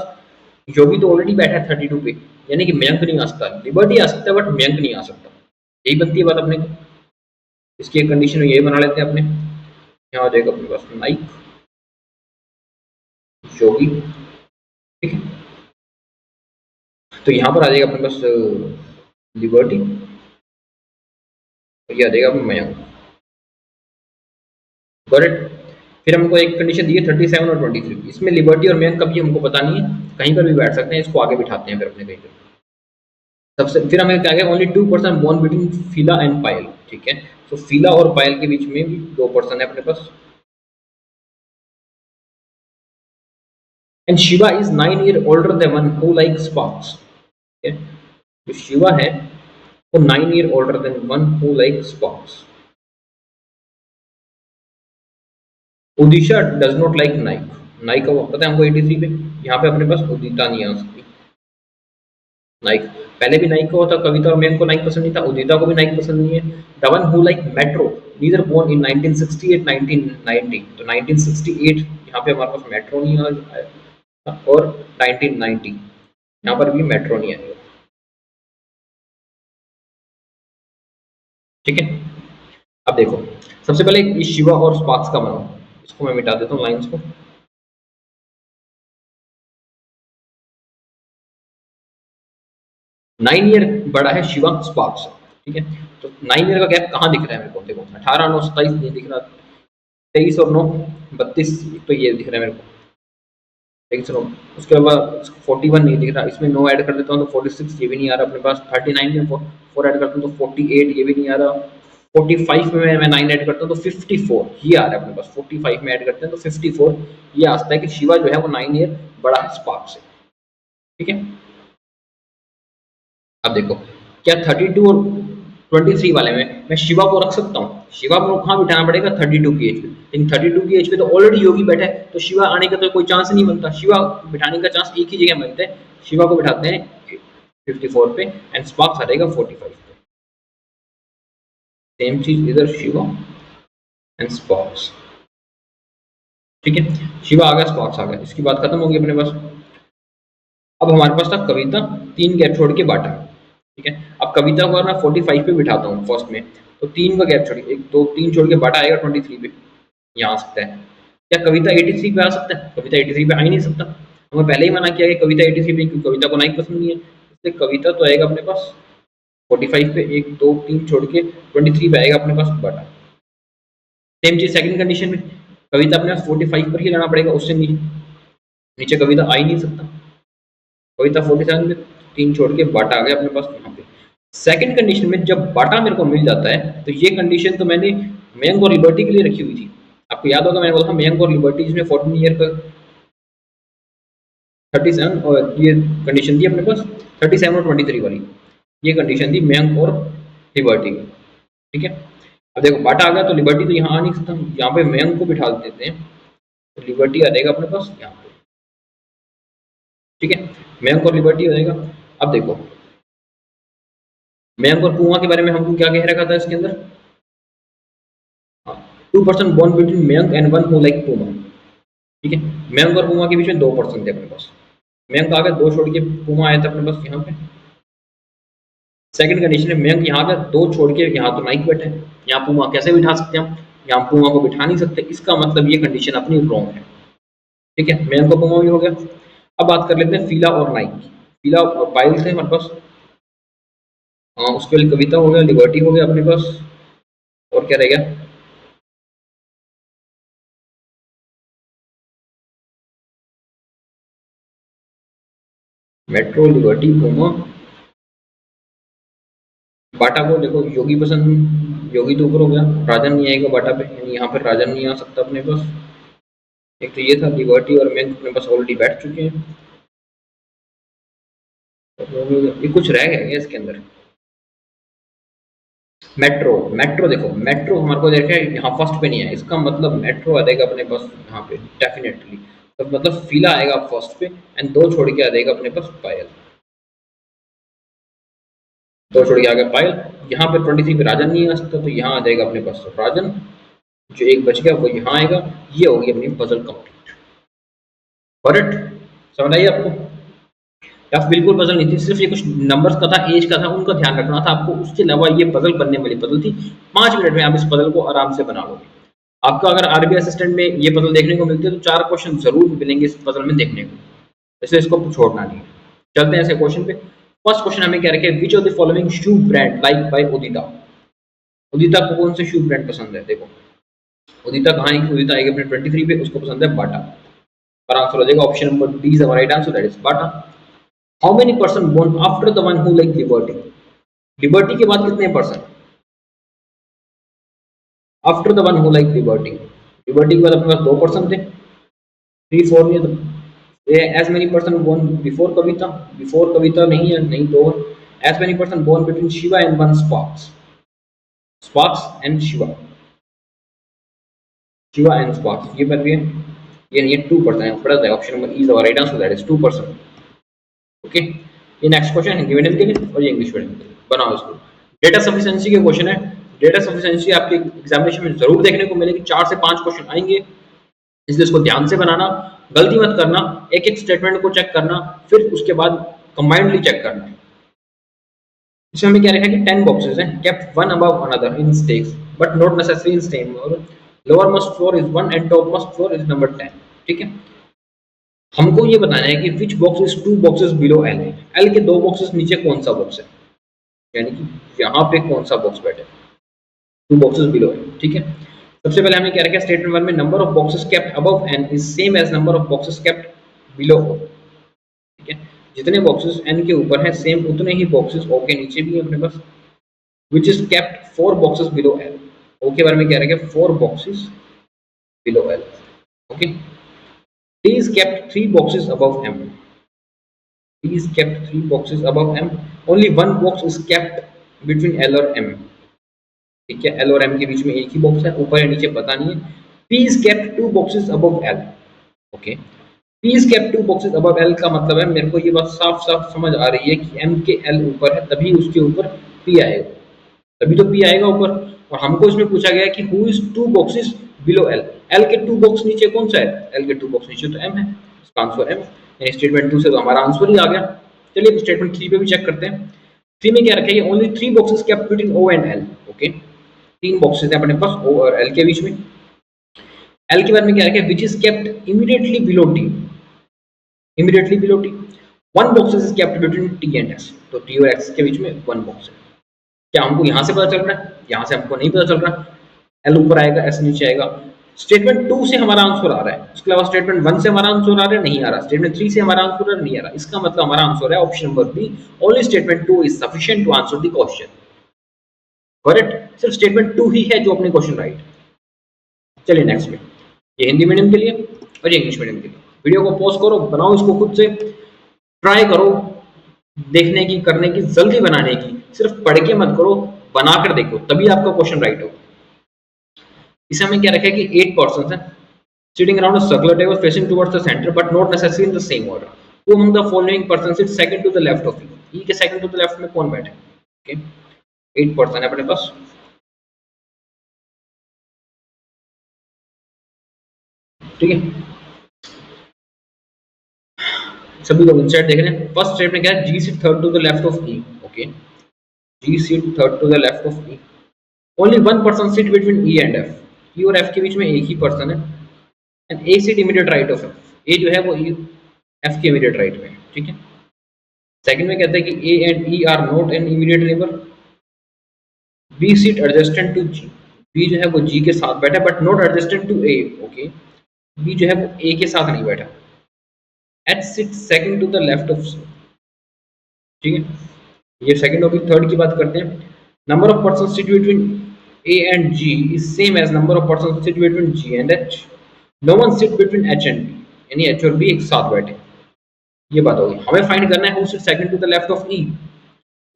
योगी तो ऑलरेडी बैठा है 32 पे, यानी कि मयंक नहीं आ सकता, लिबर्टी आ सकता है बट मयंक नहीं आ सकता। यही बनती है बात अपने को, इसकी एक कंडीशन यही बना लेते हैं अपने। यहाँ आ जाएगा अपने पास नाइक, योगी, ठीक है। तो यहाँ पर आ जाएगा अपने पास लिबर्टी, और ये आ जाएगा मयंक, गॉट इट। फिर हमको एक कंडीशन दी है 37 और 23, इसमें लिबर्टी और मयंक कभी हमको पता नहीं है, कहीं पर भी बैठ सकते हैं, इसको आगे बिठाते हैं फिर अपने कहीं पर। सबसे फिर हमें क्या है, ओनली 2% बॉन्ड बिटवीन फीला एंड पायल, ठीक है। तो फीला और पायल के बीच में भी 2% है अपने पास। And Shiva is 9 years older than one who like Sparks, ठीक है। जो शिवा है वो 9 years older than one who like Sparks. Udisha does not like Nike, Nike का पता है हमको 83 पे, यहाँ पे अपने पास उदिता नहीं आ सकती, नाइक, पहले भी नाइक का होता, कविता और मयंक को नाइक पसंद नहीं था, उदिता को भी नाइक पसंद नहीं है। The one who like metro neither born in 1968 1990, तो 1968 यहाँ पे हमारे पास मेट्रो नहीं आया और 1990 यहाँ पर भी मेट्रो नहीं आएगा। ठीक है, अब देखो सबसे पहले ये शिवा और स्पार्क्स का बनाओ, इसको मैं मिटा देता हूँ लाइंस को। 9 ईयर बड़ा है शिवा स्पार्क्स से, ठीक है। तो 9 ईयर का गैप कहाँ दिख रहा है मेरे को, देखो 18 9 27 नहीं दिख रहा, 23 और 9 32, तो ये दिख रहा है मेरे को, 23 और 9, उसके बाद 41 नहीं दिख रहा, इसमें 9 ऐड कर देता हूँ तो 46 ये भी नहीं आ रहा अपने पास, 39 में 4 ऐड करता हूँ तो 48 ये भी नहीं आ रहा, 45 में मैं 9 ऐड करता हूँ तो 54 ये आ रहा है अपने पास, 45 में ऐड करते हैं तो 54 ये आता है कि शिवा जो है वो 9 ईयर बड़ा है स्पार्क से। ठीक है, अब देखो क्या 32 और 23 वाले में मैं शिवा को रख सकता हूँ, शिवा को कहाँ बिठाना पड़ेगा 32 की एज पे, लेकिन 32 की एज पे तो ऑलरेडी योगी बैठा है, तो शिवा आने का तो कोई चांस नहीं बनता, शिवा बिठाने का चांस एक ही जगह बनता है, शिवा को बिठाते हैं 54 पे एंड स्पार्क्स आ जाएगा 45 पे। सेम चीज इधर शिवा एंड स्पार्क्स। ठीक है, शिवा आ गया स्पार्क्स आ गया, इसकी बात खत्म होगी अपने पास। अब हमारे पास था कविता, 3 गैप छोड़ के बांटा। ठीक है, अब कविता को अगर मैं 45 पे बिठाता हूँ फर्स्ट में, तो 3 का गैप छोड़ के 1 2 3 छोड़ के बांटा आएगा 23 पे, यहाँ आ सकता है। क्या कविता 83 पे आ सकता है? कविता 83 पे आ ही नहीं सकता, हमें पहले ही मना किया कि कविता 83 पे, क्योंकि कविता को नाइक पसंद नहीं है, इसलिए कविता तो आएगा अपने पास 45 पे, 1 2 3 छोड़ के 23 पे आएगा अपने पास बाटा। सेम चीज सेकंड कंडीशन में, कविता अपने पास 45 पर ही लाना पड़ेगा, उससे नीचे नीचे कविता आ ही नहीं सकता, कविता 47 पे 3 छोड़ के बाटा आ गया अपने पास यहाँ पे। सेकंड कंडीशन में जब बाटा मेरे को मिल जाता है, तो ये कंडीशन तो मैंने मयंक और लिबर्टी के लिए रखी हुई थी, आपको याद होगा मैंने बोला था मयंक और लिबर्टी जिसमें 14 ईयर का 37, और ये कंडीशन थी अपने पास 37 और 23 वाली, ये कंडीशन थी मयंक और लिबर्टी की। ठीक है, अब देखो बाटा आ गया तो लिबर्टी तो यहाँ आ नहीं सकता, यहाँ पे मयंक को बिठा देते हैं तो लिबर्टी आ जाएगा अपने पास यहाँ पे। ठीक है, मयंक और लिबर्टी हो जाएगा। अब देखो मयंक और पूमा के बारे में हमको क्या कह रखा था इसके अंदर, 2% बॉन्ड between Mayank and one who like Puma. ठीक है, मयंक और पूमा के बीच में 2% थे अपने पास, मयंक आ गया 2 छोड़ के पूमा आया था अपने पास यहाँ पे। सेकंड कंडीशन है मयंक यहाँ पे 2 छोड़ के यहाँ तो नाइक बैठे हैं, यहाँ पूमा कैसे बिठा सकते हैं हम, यहाँ पूमा को बिठा नहीं सकते, इसका मतलब ये कंडीशन अपनी रॉन्ग है। ठीक है, मयंक को पूमा भी हो गया। अब बात कर लेते हैं फीला और नाइक की। फीला और पायल थे हमारे पास, उसके लिए कविता हो गया, लिबर्टी हो गया अपने पास, और क्या रह गया, मेट्रो लिबर्टी पूमा बाटा को देखो योगी पसंद, योगी तो ऊपर हो गया, राजन नहीं आएगा बाटा पे, यानी यहाँ पर राजन नहीं आ सकता अपने पास। एक तो ये था लिबर्टी और मयंक अपने पास ऑलरेडी बैठ चुके हैं, तो ये कुछ रह गया है इसके अंदर। मेट्रो, मेट्रो देखो मेट्रो हमारे को देखा है यहाँ फर्स्ट पे नहीं है, इसका मतलब मेट्रो आ जाएगा अपने पास यहाँ पे डेफिनेटली, तो मतलब फीला आएगा फर्स्ट पे एंड 2 छोड़ के आ जाएगा अपने पास पायल, 2 छोड़ के आ गया पायल। यहाँ पे 23 पे राजन नहीं आ सकता, तो यहाँ आ जाएगा अपने पास राजन, जो एक बच गया वो यहाँ आएगा, ये होगी अपनी पजल कंप्लीट। करेक्ट, समझ आई आपको? टफ बिल्कुल पजल नहीं थी, सिर्फ ये कुछ नंबर्स का था, एज का था, उनका ध्यान रखना था आपको, उसके अलावा ये पजल बनने वाली पजल थी। 5 मिनट में आप इस पजल को आराम से बना लोगे। आपका अगर आरबी असिस्टेंट में ये पजल देखने को मिलती है तो 4 क्वेश्चन जरूर मिलेंगे इस पजल में देखने को, इसलिए इसको छोड़ना नहीं है। चलते हैं ऐसे क्वेश्चन पे। फर्स्ट क्वेश्चन हमें क्या रखे, which of the following shoe brand like by Udita. Udita को कौन से शू ब्रांड पसंद है, देखो उदिता कहाँ है, उदिता आएगी अपने 23 पे, उसको पसंद है बाटा, और आंसर हो जाएगा option number D is the right answer, that is Bata. How many person born after the one who like liberty, liberty के बाद कितने person after the one who like liberty, liberty के बाद अपने पास 2 पर्सन थे, 3 4 नहीं तो as many person born before Kavita, before Kavita नहीं है, नहीं तो as many person born between Shiva and one Sparks, Sparks and Shiva, Shiva and Sparks ये बन रही है, ये नहीं है 2% है, पड़ा है option number E is the right answer, that is 2%। Okay, ये नेक्स्ट क्वेश्चन हिंदी मीडियम के लिए और ये इंग्लिश मीडियम के लिए, बनाओ इसको। डेटा सफिशिएंसी के क्वेश्चन है। डेटा सफिशिएंसी आपके एग्जामिनेशन में जरूर देखने को मिलेगी, 4 से 5 क्वेश्चन आएंगे, इसलिए इसको ध्यान से बनाना, गलती मत करना, एक एक स्टेटमेंट को चेक करना, फिर उसके बाद कंबाइंडली चेक करना। इसमें हमें क्या लिखा है कि 10 बॉक्सेस हैं, kept one above another in stacks but not necessary in same, और lower most floor is 1 and top most floor is number 10। ठीक है, हमको ये बताना है कि which box is 2 boxes below L, L के 2 बॉक्सेस नीचे कौन सा बॉक्स है, यानी कि यहाँ पे कौन सा बॉक्स बैठे, 2 बॉक्सेस बिलो एल। ठीक है, सबसे पहले हमने क्या रखा है स्टेटमेंट 1 में, number of boxes kept above N is same as number of boxes kept below O. ठीक है, जितने बॉक्सेस एन के ऊपर हैं सेम उतने ही बॉक्सेस ओ के नीचे भी हैं अपने पास, which is kept 4 boxes below L। O के बारे में क्या रखें, 4 boxes below L। okay, D is kept 3 boxes above M। D is kept 3 boxes above M, only one box is kept between L और M। ठीक है, L और M के बीच में एक ही बॉक्स है, ऊपर या नीचे पता नहीं है। P is kept 2 boxes above L। Okay, P is kept 2 boxes above L का मतलब है, मेरे को ये बात साफ साफ समझ आ रही है कि M के L ऊपर है तभी उसके ऊपर P आएगा, तभी तो P आएगा ऊपर। और हमको इसमें पूछा गया है कि who is 2 boxes below L, L के 2 बॉक्स नीचे कौन सा है, L के 2 बॉक्स नीचे तो M है, इसका आंसर M है। स्टेटमेंट 2 से तो हमारा आंसर ही आ गया। चलिए स्टेटमेंट 3 पे भी चेक करते हैं। 3 में क्या रखा है, only 3 boxes kept between O and L। Okay, 3 boxes हैं अपने पास O और L के बीच में। L के बारे में क्या रखा है, which is kept immediately below T, immediately below T। 1 box is kept between T and S, तो T और X के बीच में 1 बॉक्स है। क्या हमको यहां से पता चल रहा है, यहां से हमको नहीं पता चल रहा, L ऊपर आएगा S नीचे आएगा। स्टेटमेंट 2 से हमारा आंसर आ रहा है, उसके अलावा स्टेटमेंट 1 से हमारा आंसर आ रहा है, नहीं आ रहा, स्टेटमेंट 3 से हमारा आंसर आ रहा नहीं आ रहा, इसका मतलब हमारा आंसर है option number B, only statement 2 is sufficient to answer the question. Correct, सिर्फ स्टेटमेंट 2 ही है जो अपने क्वेश्चन राइट। चलिए नेक्स्ट में, ये हिंदी मीडियम के लिए और ये इंग्लिश मीडियम के लिए। वीडियो को पॉज करो, बनाओ इसको खुद से, ट्राई करो देखने की, करने की, जल्दी बनाने की, सिर्फ पढ़ के मत करो, बनाकर देखो, तभी आपका क्वेश्चन राइट होगा। इसे हमें क्या रखा है कि 8 पर्सन्स हैं sitting around a circular table facing towards the center but not necessarily in the same order। Who among the following persons sit second to the left of E? E के second to the left में कौन बैठे? Okay, 8 person है अपने पास। ठीक है, सभी लोग इंसर्ट देख रहे हैं। फर्स्ट स्टेटमेंट क्या है, G sit third to the left of E। Okay, G sit third to the left of E। Only one person sit between E and F। E और F के बीच में एक ही पर्सन है। And A sit immediate right of F। A जो है वो E F के immediate right में है। ठीक है, सेकंड में कहता है कि A and E are not an immediate neighbor। B sit adjacent to G। B जो है वो G के साथ बैठा but not adjacent to A। Okay, B जो है वो A के साथ नहीं बैठा। H sit second to the left of C। ठीक है, ये सेकंड होगी। थर्ड की बात करते हैं, number of person sit between A and G is same as number of persons sit between G and H। No one sit between H and B, यानी H और B एक साथ बैठे, ये बात होगी। हमें फाइंड करना है who sit second to the left of E।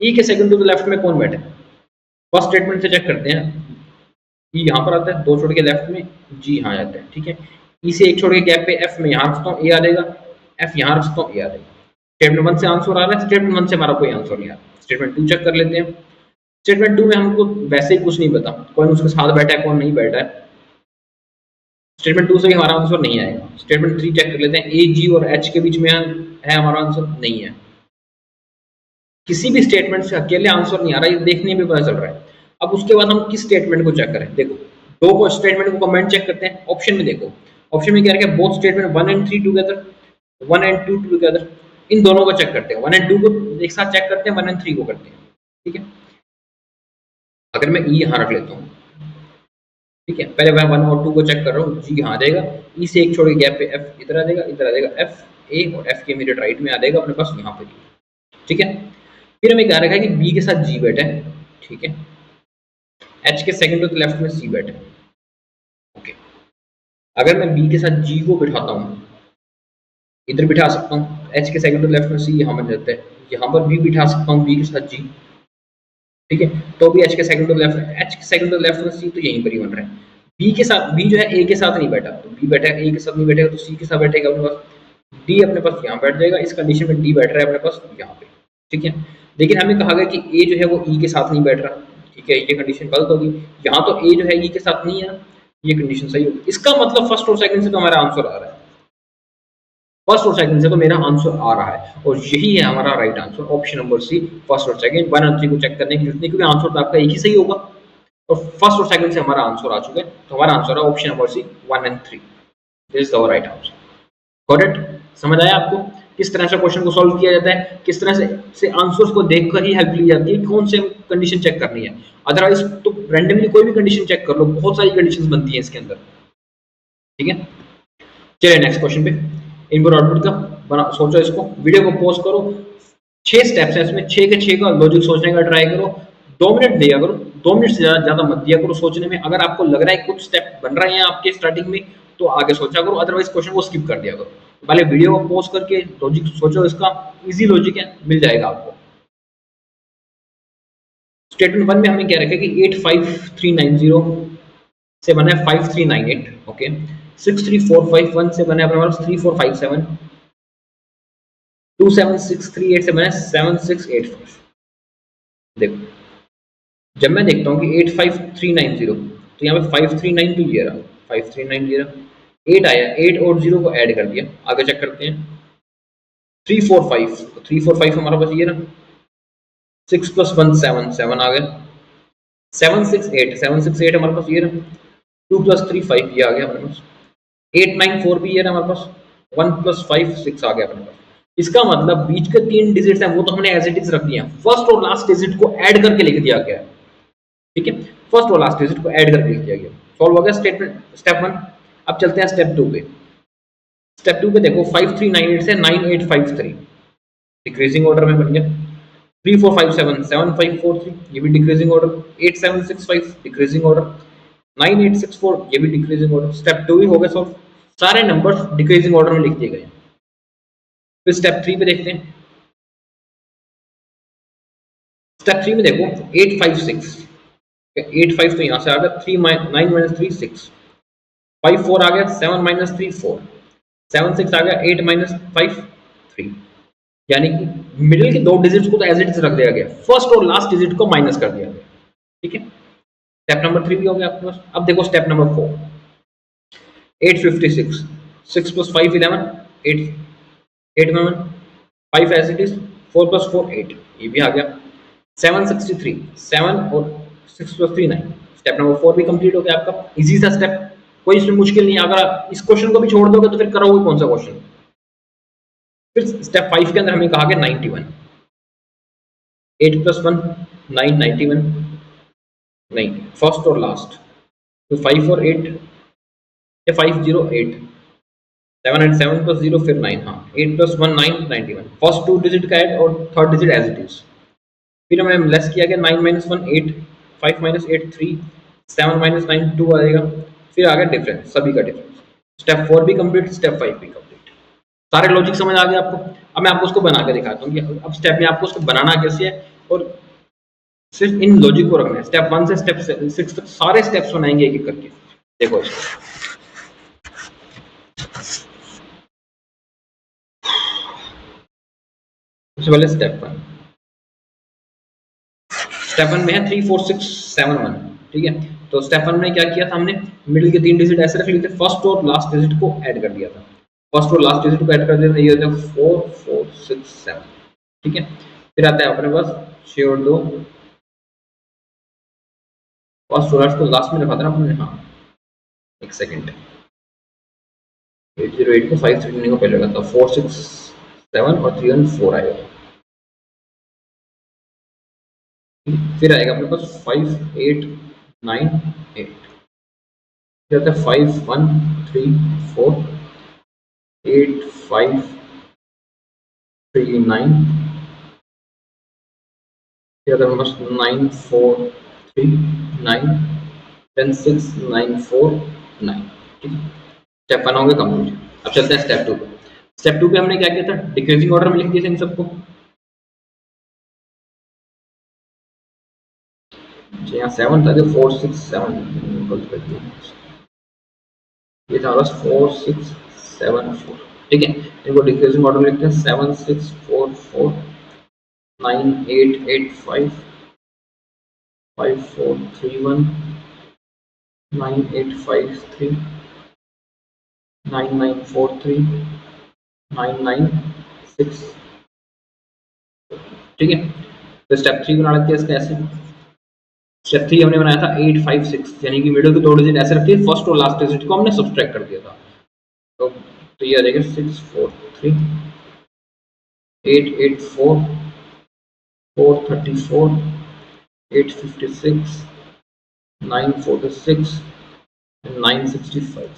E के second to the left में कौन बैठे, फर्स्ट स्टेटमेंट से चेक करते हैं। E यहाँ पर आता है, 2 छोड़ के लेफ्ट में, G यहाँ जाता है। ठीक है, E से एक छोड़ के गैप पे F में यहाँ रखता हूँ, A आ जाएगा, F यहाँ रखता हूँ, A आ जाएगा। स्टेटमेंट 1 से आंसर आ रहा है, स्टेटमेंट 1 से हमारा कोई आंसर नहीं आ रहा। स्टेटमेंट 2 चेक कर लेते हैं। स्टेटमेंट 2 में हमको वैसे ही कुछ नहीं पता, कौन उसके साथ बैठा है कौन नहीं बैठा है, स्टेटमेंट 2 से भी हमारा आंसर नहीं आएगा। स्टेटमेंट 3 चेक कर लेते हैं, ए जी और एच के बीच में है हमारा आंसर, नहीं है। किसी भी स्टेटमेंट से अकेले आंसर नहीं आ रहा, ये देखने में पता चल रहा है। अब उसके बाद हम किस स्टेटमेंट को चेक करें, देखो दो स्टेटमेंट को कमेंट चेक करते हैं। ऑप्शन में देखो, ऑप्शन में क्या रखा है, both statement 1 and 3 together, 1 and 2 together, इन दोनों को चेक करते हैं। 1 and 2 को एक साथ चेक करते हैं, 1 and 3 को करते हैं। ठीक है, अगर मैं ई यहाँ रख लेता हूँ, ठीक है, पहले मैं 1 और 2 को चेक कर रहा हूँ, जी यहाँ आ जाएगा, ई से एक छोड़ के गैप पे एफ इधर आ जाएगा, इधर आ जाएगा एफ ए, और एफ के इमीडिएट राइट में आ जाएगा अपने पास यहाँ पे। ठीक है, फिर हमें क्या रखा है कि बी के साथ जी बैठा है। ठीक है, एच के सेकंड टू द लेफ्ट में सी बैठा है। ओके, अगर मैं बी के साथ जी को बिठाता हूँ, इधर बिठा सकता हूँ, एच के सेकंड टू द लेफ्ट में सी यहाँ बन जाता है, यहाँ पर बी बिठा सकता हूँ, बी के साथ जी। ठीक है, तो भी एच के सेकंड टू लेफ्ट, एच के सेकंड टू लेफ्ट में सी, तो यहीं पर ही बन रहा है। बी के साथ, बी जो है ए के साथ नहीं बैठा, तो बी बैठा है, ए के साथ नहीं बैठेगा तो सी के साथ बैठेगा अपने पास, डी अपने पास यहाँ बैठ जाएगा। इस कंडीशन में डी बैठ रहा है अपने पास यहाँ पे। ठीक है। लेकिन हमें कहा गया कि ए जो है वो ई के साथ नहीं बैठ रहा, ठीक है, ये कंडीशन गलत होगी। यहाँ तो ए जो है ई के साथ नहीं है, ये कंडीशन सही होगी। इसका मतलब फर्स्ट और सेकंड से तो हमारा आंसर आ रहा है, फर्स्ट और सेकंड से तो मेरा आंसर आ रहा है, और यही है हमारा right answer, option number C, first और सेकंड। 1 और 3 को चेक करने की जरूरत नहीं, क्योंकि आंसर तो आपका एक ही सही होगा, और फर्स्ट और सेकंड से हमारा आंसर आ चुका है, तो हमारा आंसर है option number C, 1 and 3। This is the right answer. Got it? समझ आया आपको किस तरह से क्वेश्चन को सॉल्व किया जाता है, किस तरह से आंसर्स को देखकर ही हेल्प ली जाती है, कौन से कंडीशन चेक करनी है। अदरवाइज तो रैंडमली कोई भी कंडीशन चेक कर लो, बहुत सारी कंडीशंस बनती है इसके अंदर, ठीक है। चलिए नेक्स्ट क्वेश्चन पे, इनपुट आउटपुट का बना सोचो, इसको वीडियो को पॉज करो, 6 स्टेप्स हैं इसमें, 6 के 6 का लॉजिक सोचने का ट्राई करो, 2 मिनट दिया करो, 2 मिनट से ज्यादा मत दिया करो सोचने में। अगर आपको लग रहा है कुछ स्टेप बन रहे हैं आपके स्टार्टिंग में, तो आगे सोचा करो, अदरवाइज क्वेश्चन को स्किप कर दिया करो। पहले वीडियो को पॉज करके लॉजिक सोचो, इसका इजी लॉजिक है, मिल जाएगा आपको। स्टेटमेंट 1 में हमें क्या रखा कि 85390 से बना है 5398, ओके। 63451 से बना है अपने पास 3457, 27638 से बना है 7685। देखो, जब मैं देखता हूँ कि 85390, तो यहाँ पे 5392 ये रहा, 5390 8 आया, 8 और 0 को ऐड कर दिया, आगे चेक करते हैं। 345, 345 हमारा पास ये रहा, 6 + 1 7, 7 आ गया। 768, 768 हमारे पास ये रहा, 2 + 3 5 ये आ गया हमारे पास। 894 भी ये रहा हमारे पास, 1 + 5 6 आ गया अपने पास। इसका मतलब बीच के 3 डिजिट्स हैं वो तो हमने एज इट इज रख दिया, फर्स्ट और लास्ट डिजिट को ऐड करके लिख दिया गया, ठीक है। फर्स्ट और लास्ट डिजिट को ऐड करके लिख दिया गया। सॉल्व हो गया स्टेटमेंट स्टेप 1। अब चलते हैं स्टेप 2 पे। स्टेप 2 पे देखो, 5398 से 9853 डिक्रीजिंग ऑर्डर में बन गया। 3457 7543 ये भी डिक्रीजिंग ऑर्डर। 8765 decreasing order. 9864 ये भी डिक्रीजिंग ऑर्डर। स्टेप 2 भी हो गया सॉल्व, सारे नंबर्स डिक्रीजिंग ऑर्डर में लिख दिए गए। फिर स्टेप 3 पे देखते हैं। स्टेप 3 में देखो 856, 85 तो यहाँ से आ गया, 3 9 - 3 6, 5 4 आ गया, 7 - 3 4, 7 6 आ गया, 8 - 5 3। यानी कि मिडिल के 2 डिजिट्स को तो एज इट इज रख दिया गया, फर्स्ट और लास्ट डिजिट को माइनस कर दिया गया, ठीक है। स्टेप नंबर 3 भी हो गया आपके पास। अब देखो स्टेप नंबर 4, 856, 6 + 5 11, 8 8 में 5 एज इट इज, 4 + 4 8 ये भी आ गया। 763, 7 और 6 + 3 9। स्टेप नंबर 4 भी कंप्लीट हो गया आपका, इजी सा स्टेप, कोई इसमें मुश्किल नहीं है। अगर आप इस क्वेश्चन को भी छोड़ दोगे तो फिर करोगे कौन सा क्वेश्चन। फिर स्टेप 5 के अंदर हमें कहा गया 91, 8 + 1 9 91 नहीं, फर्स्ट और लास्ट, तो 5 और 8 या 5 0 8, 7 and 7 + 0 फिर 9, हाँ 8 + 1 9 91, फर्स्ट 2 डिजिट का ऐड और third digit as it is. फिर हमें लेस किया गया, 9 - 1 8, 5 - 8 3, 7 - 9 2 आएगा। फिर आ गया डिफरेंस, सभी का डिफरेंस। स्टेप 4 भी कंप्लीट, स्टेप 5 भी कंप्लीट। सारे लॉजिक समझ आ गए आपको। अब मैं आपको उसको बना के दिखाता हूँ कि अब स्टेप में आपको उसको बनाना कैसे है, और सिर्फ इन लॉजिक को रखना है। स्टेप 1 से स्टेप 6 तक सारे स्टेप्स बनाएंगे एक एक करके। देखो इसको, सबसे पहले स्टेप 1, स्टेप 1 में है 3 4 6 7 1, ठीक है। तो स्टेप 1 में क्या किया था हमने, मिडिल के 3 डिजिट ऐसे रख लिए थे, फर्स्ट और लास्ट डिजिट को ऐड कर दिया था। फर्स्ट और लास्ट डिजिट को ऐड कर दिया था, ये होता है 4 4 6 7, ठीक है। फिर आता है अपने पास 6 और 2, फर्स्ट और लास्ट को लास्ट में रखा था ना अपने, हाँ एक सेकंड, 808 को 5 3 को पहले रखा था, 4 6 7 और 3 1 4 आएगा। फिर आएगा अपने पास 5 8 9 8, फिर आता है 5 1 3 4 8 5 3 9, फिर आता है अपने पास 9 4 3 9 10 6 9 4 9, ठीक है। स्टेप 1 हो गया कंप्लीट। अब चलते हैं स्टेप 2 पे। स्टेप 2 पे हमने क्या किया था, डिक्रीजिंग ऑर्डर में लिख दिया था इन सबको। यहाँ 7 था, 4 6 7 गलत कर दिया, ये था बस 4 6 7 4, ठीक है। इनको डिक्रीजिंग ऑर्डर में लिखते हैं, 7 6 4 4 98855431 9853 9943 996। ठीक है, तो स्टेप 3 बना लेते हैं इसका ऐसे। स्टेप 3 हमने बनाया था 856, यानी कि मिडिल के दो डिजिट ऐसे रखते हैं, फर्स्ट और लास्ट डिजिट को हमने सब्सट्रैक्ट कर दिया था। तो ये आ जाएगा 643 884 434 856 946 965।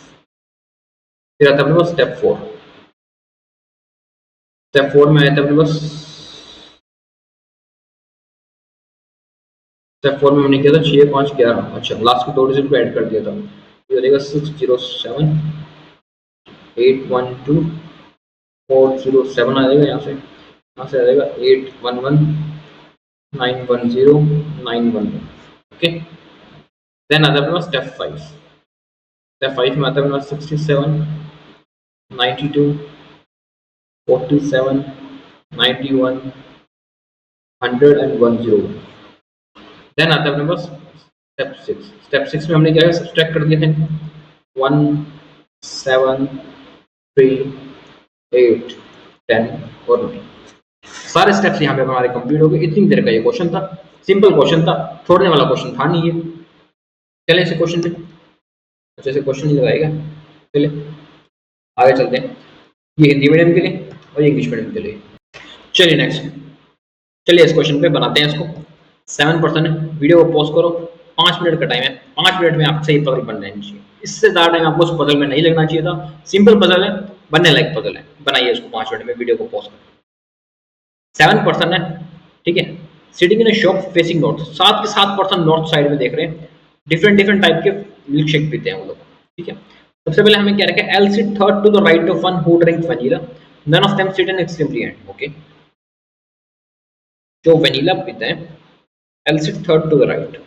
फिर आता है अपने पास स्टेप 4। स्टेप 4 में आया था अपने पास, स्टेप 4 में हमने किया था 6 5 11। अच्छा, लास्ट के दो डिजिट को ऐड कर दिया था। ये हो जाएगा 607 812 407 आ जाएगा। यहाँ से आ जाएगा 811 910 911। ओके, देन आता है अपने पास स्टेप 5। स्टेप 5 में आता है अपने पास 67 92 47 91 100 and 101। देन आता है अपने पास स्टेप 6। स्टेप 6 में हमने क्या है, सब्सट्रैक्ट कर दिए थे 1 7 3 8 10 और 9। सारे स्टेप्स यहाँ पे हमारे कंप्लीट हो गए। इतनी देर का ये क्वेश्चन था, सिंपल क्वेश्चन था, छोड़ने वाला क्वेश्चन था नहीं ये। चले इसे क्वेश्चन पे, अच्छे से क्वेश्चन नहीं लगाएगा। चले आगे चलते हैं, ये हिंदी मीडियम के लिए और इंग्लिश मीडियम के लिए। चलिए नेक्स्ट, चलिए इस क्वेश्चन पे बनाते हैं इसको। 7% है, वीडियो को पॉज करो, 5 मिनट का टाइम है, 5 मिनट में आप सही पजल बन जाना चाहिए। इससे ज़्यादा टाइम आपको उस पजल में नहीं लगना चाहिए था। सिंपल पजल है, बनने लायक पजल है, बनाइए इसको 5 मिनट में, वीडियो को पॉज करो। 7% है, ठीक है। Sitting in A shop facing north, 7 के 7% नॉर्थ साइड में देख रहे हैं। डिफरेंट डिफरेंट टाइप के मिल्क शेक पीते हैं वो लोग, ठीक है। सबसे पहले हमें क्या रखा है, L sit third to the right of one who drink vanilla, none of them sit in extremely end. Okay, जो वनीला पीते हैं L sit third to the right,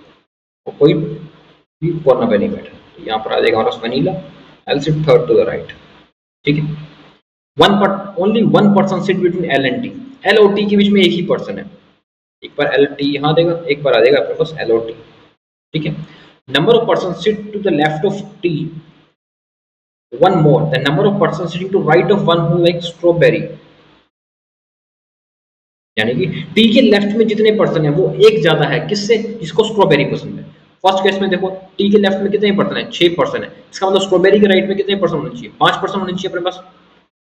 और कोई भी कॉर्नर पे नहीं बैठा, तो यहाँ पर आ जाएगा हमारा vanilla, L sit third to the right, ठीक है। Only one person sit between L and T, L और टी के बीच में एक ही पर्सन है। एक बार एल टी यहाँ देगा, एक बार आ जाएगा आपके पास एल और टी, ठीक है। Number of person sit to the left of T, one more, the number of persons sitting to right of one who likes strawberry, यानी कि टी के लेफ्ट में जितने पर्सन है वो एक ज्यादा है किससे, जिसको स्ट्रॉबेरी पसंद है। फर्स्ट केस में देखो, टी के लेफ्ट में कितने पर्सन है, 6 पर्सन है। इसका मतलब स्ट्रॉबेरी के राइट में कितने पर्सन होने चाहिए, 5 पर्सन होने चाहिए अपने पास।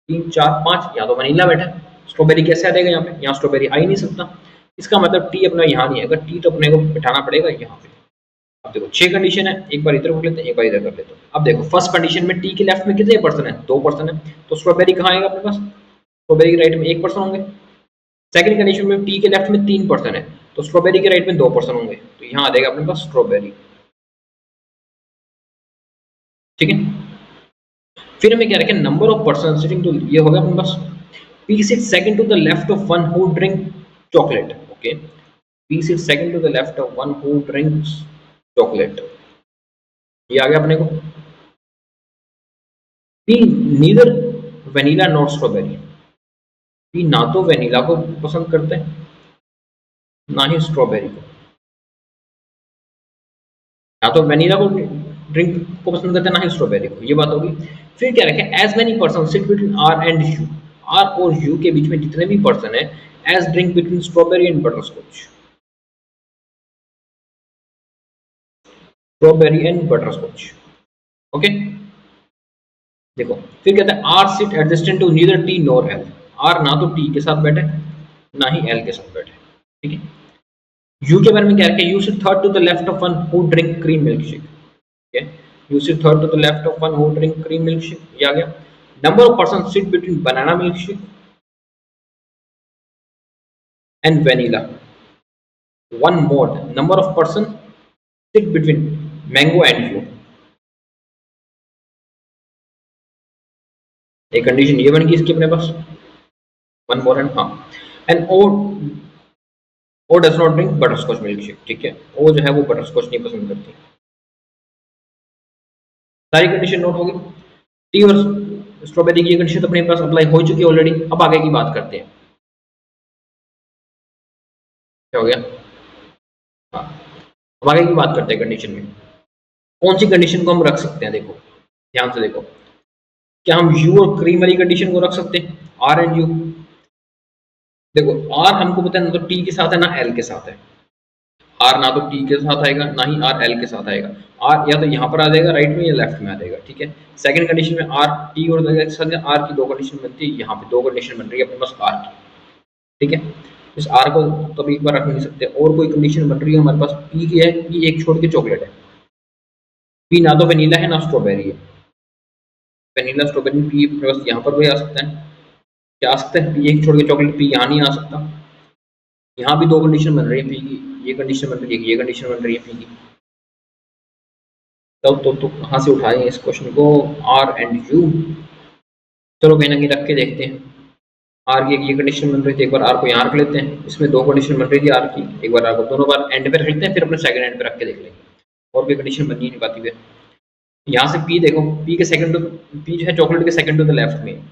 3 4 5, या तो वनीला बैठा है, स्ट्रॉबेरी कैसे आ जाएगा यहाँ पे, यहाँ स्ट्रॉबेरी आ ही नहीं सकता। इसका मतलब टी अपना यहाँ नहीं आएगा, टी तो अपने को बिठाना पड़ेगा यहाँ पे। अब देखो 6 कंडीशन है, एक बार इधर कर लेते हैं, एक बार इधर कर लेते हैं। अब देखो फर्स्ट कंडीशन में टी के लेफ्ट में कितने पर्सन है, 2 पर्सन है, तो स्ट्रॉबेरी कहाँ आएगा अपने पास, स्ट्रॉबेरी के राइट में 1 पर्सन होंगे। सेकंड कंडीशन में टी के लेफ्ट में 3 पर्सन है, तो स्ट्रॉबेरी के राइट में 2 पर्सन होंगे, तो यहाँ आ जाएगा अपने पास स्ट्रॉबेरी, ठीक है। फिर हमें क्या रखें, number of person sitting two, ये होगा अपने पास P sit second to the left of one who drink chocolate. Okay, P sit second to the left of one who drinks chocolate, ये आ गया अपने को। P neither vanilla not strawberry, P ना तो वेनिला को पसंद करते हैं ना ही स्ट्रॉबेरी को, या तो वेनिला को ड्रिंक को पसंद करते हैं ना ही स्ट्रॉबेरी को, ये बात होगी। फिर क्या रखें, as many person sit between R and U, R और यू के बीच में जितने भी पर्सन है, as drink between strawberry and butterscotch, strawberry and butterscotch. Okay, देखो फिर कहता है R sit adjacent to neither T nor L, R ना तो टी के साथ बैठे ना ही एल के साथ बैठे, ठीक है। यू के बारे में क्या रखें, U sit third to the left of one who drink cream milk shake, ठीक है। U sit third to the left of one who drink cream milk shake, ये आ गया। Number of person sit between banana milk shake and vanilla, one more, number of person sit between mango and U, एक condition ये बन गई इसकी अपने पास, वन मोर एंड, हाँ, and O does not drink butterscotch milk shake, ठीक है। ओ जो है वो बटरस्कॉच नहीं पसंद करती। सारी कंडीशन नोट होगी। टी और स्ट्रॉबेरी की कंडीशन तो अपने पास अप्लाई हो चुकी है ऑलरेडी। अब आगे की बात करते हैं। क्या हो गया? हाँ, अब आगे की बात करते हैं कंडीशन में। कौन सी कंडीशन को हम रख सकते हैं? देखो ध्यान से देखो, क्या हम यू और क्रीम वाली कंडीशन को रख सकते हैं, आर एंड यू? देखो आर हमको पता है ना तो टी के साथ है ना एल के साथ है। आर ना तो टी के साथ आएगा ना ही आर एल के साथ आएगा। आर या तो यहाँ पर आ जाएगा राइट में या लेफ्ट में आ जाएगा, ठीक है। सेकंड कंडीशन में आर टी और एल के साथ आर की दो कंडीशन बनती है, यहाँ पे दो कंडीशन बन रही है अपने पास आर की, ठीक है। इस आर को तो एक बार रख नहीं सकते, और कोई कंडीशन बन रही है हमारे पास पी की है, पी एक छोड़ के चॉकलेट है। पी ना तो वेनीला है ना स्ट्रॉबेरी है। वेनीला स्ट्रॉबेरी पी अपने पास यहाँ पर भी आ सकता है, क्या आ सकता है? पी एक छोड़ के चॉकलेट, पी यहाँ नहीं आ सकता। यहाँ भी दो कंडीशन बन रही है पी की, ये कंडीशन बन रही है, ये कंडीशन बन रही है पी की। तब तो कहाँ से उठाएं इस क्वेश्चन को, आर एंड यू। चलो कहीं ना कहीं रख के देखते हैं। आर की एक ये कंडीशन बन रही थी, एक बार आर को यहाँ रख लेते हैं, इसमें दो कंडीशन बन रही थी आर की, एक बार आर को दोनों बार एंड पे रख लेते हैं, फिर अपने सेकंड एंड पे रख के देख लेंगे और कोई कंडीशन बन ही नहीं पाती है। यहाँ से पी देखो, पी के सेकंड टू, पी जो है चॉकलेट के सेकंड टू द लेफ्ट में,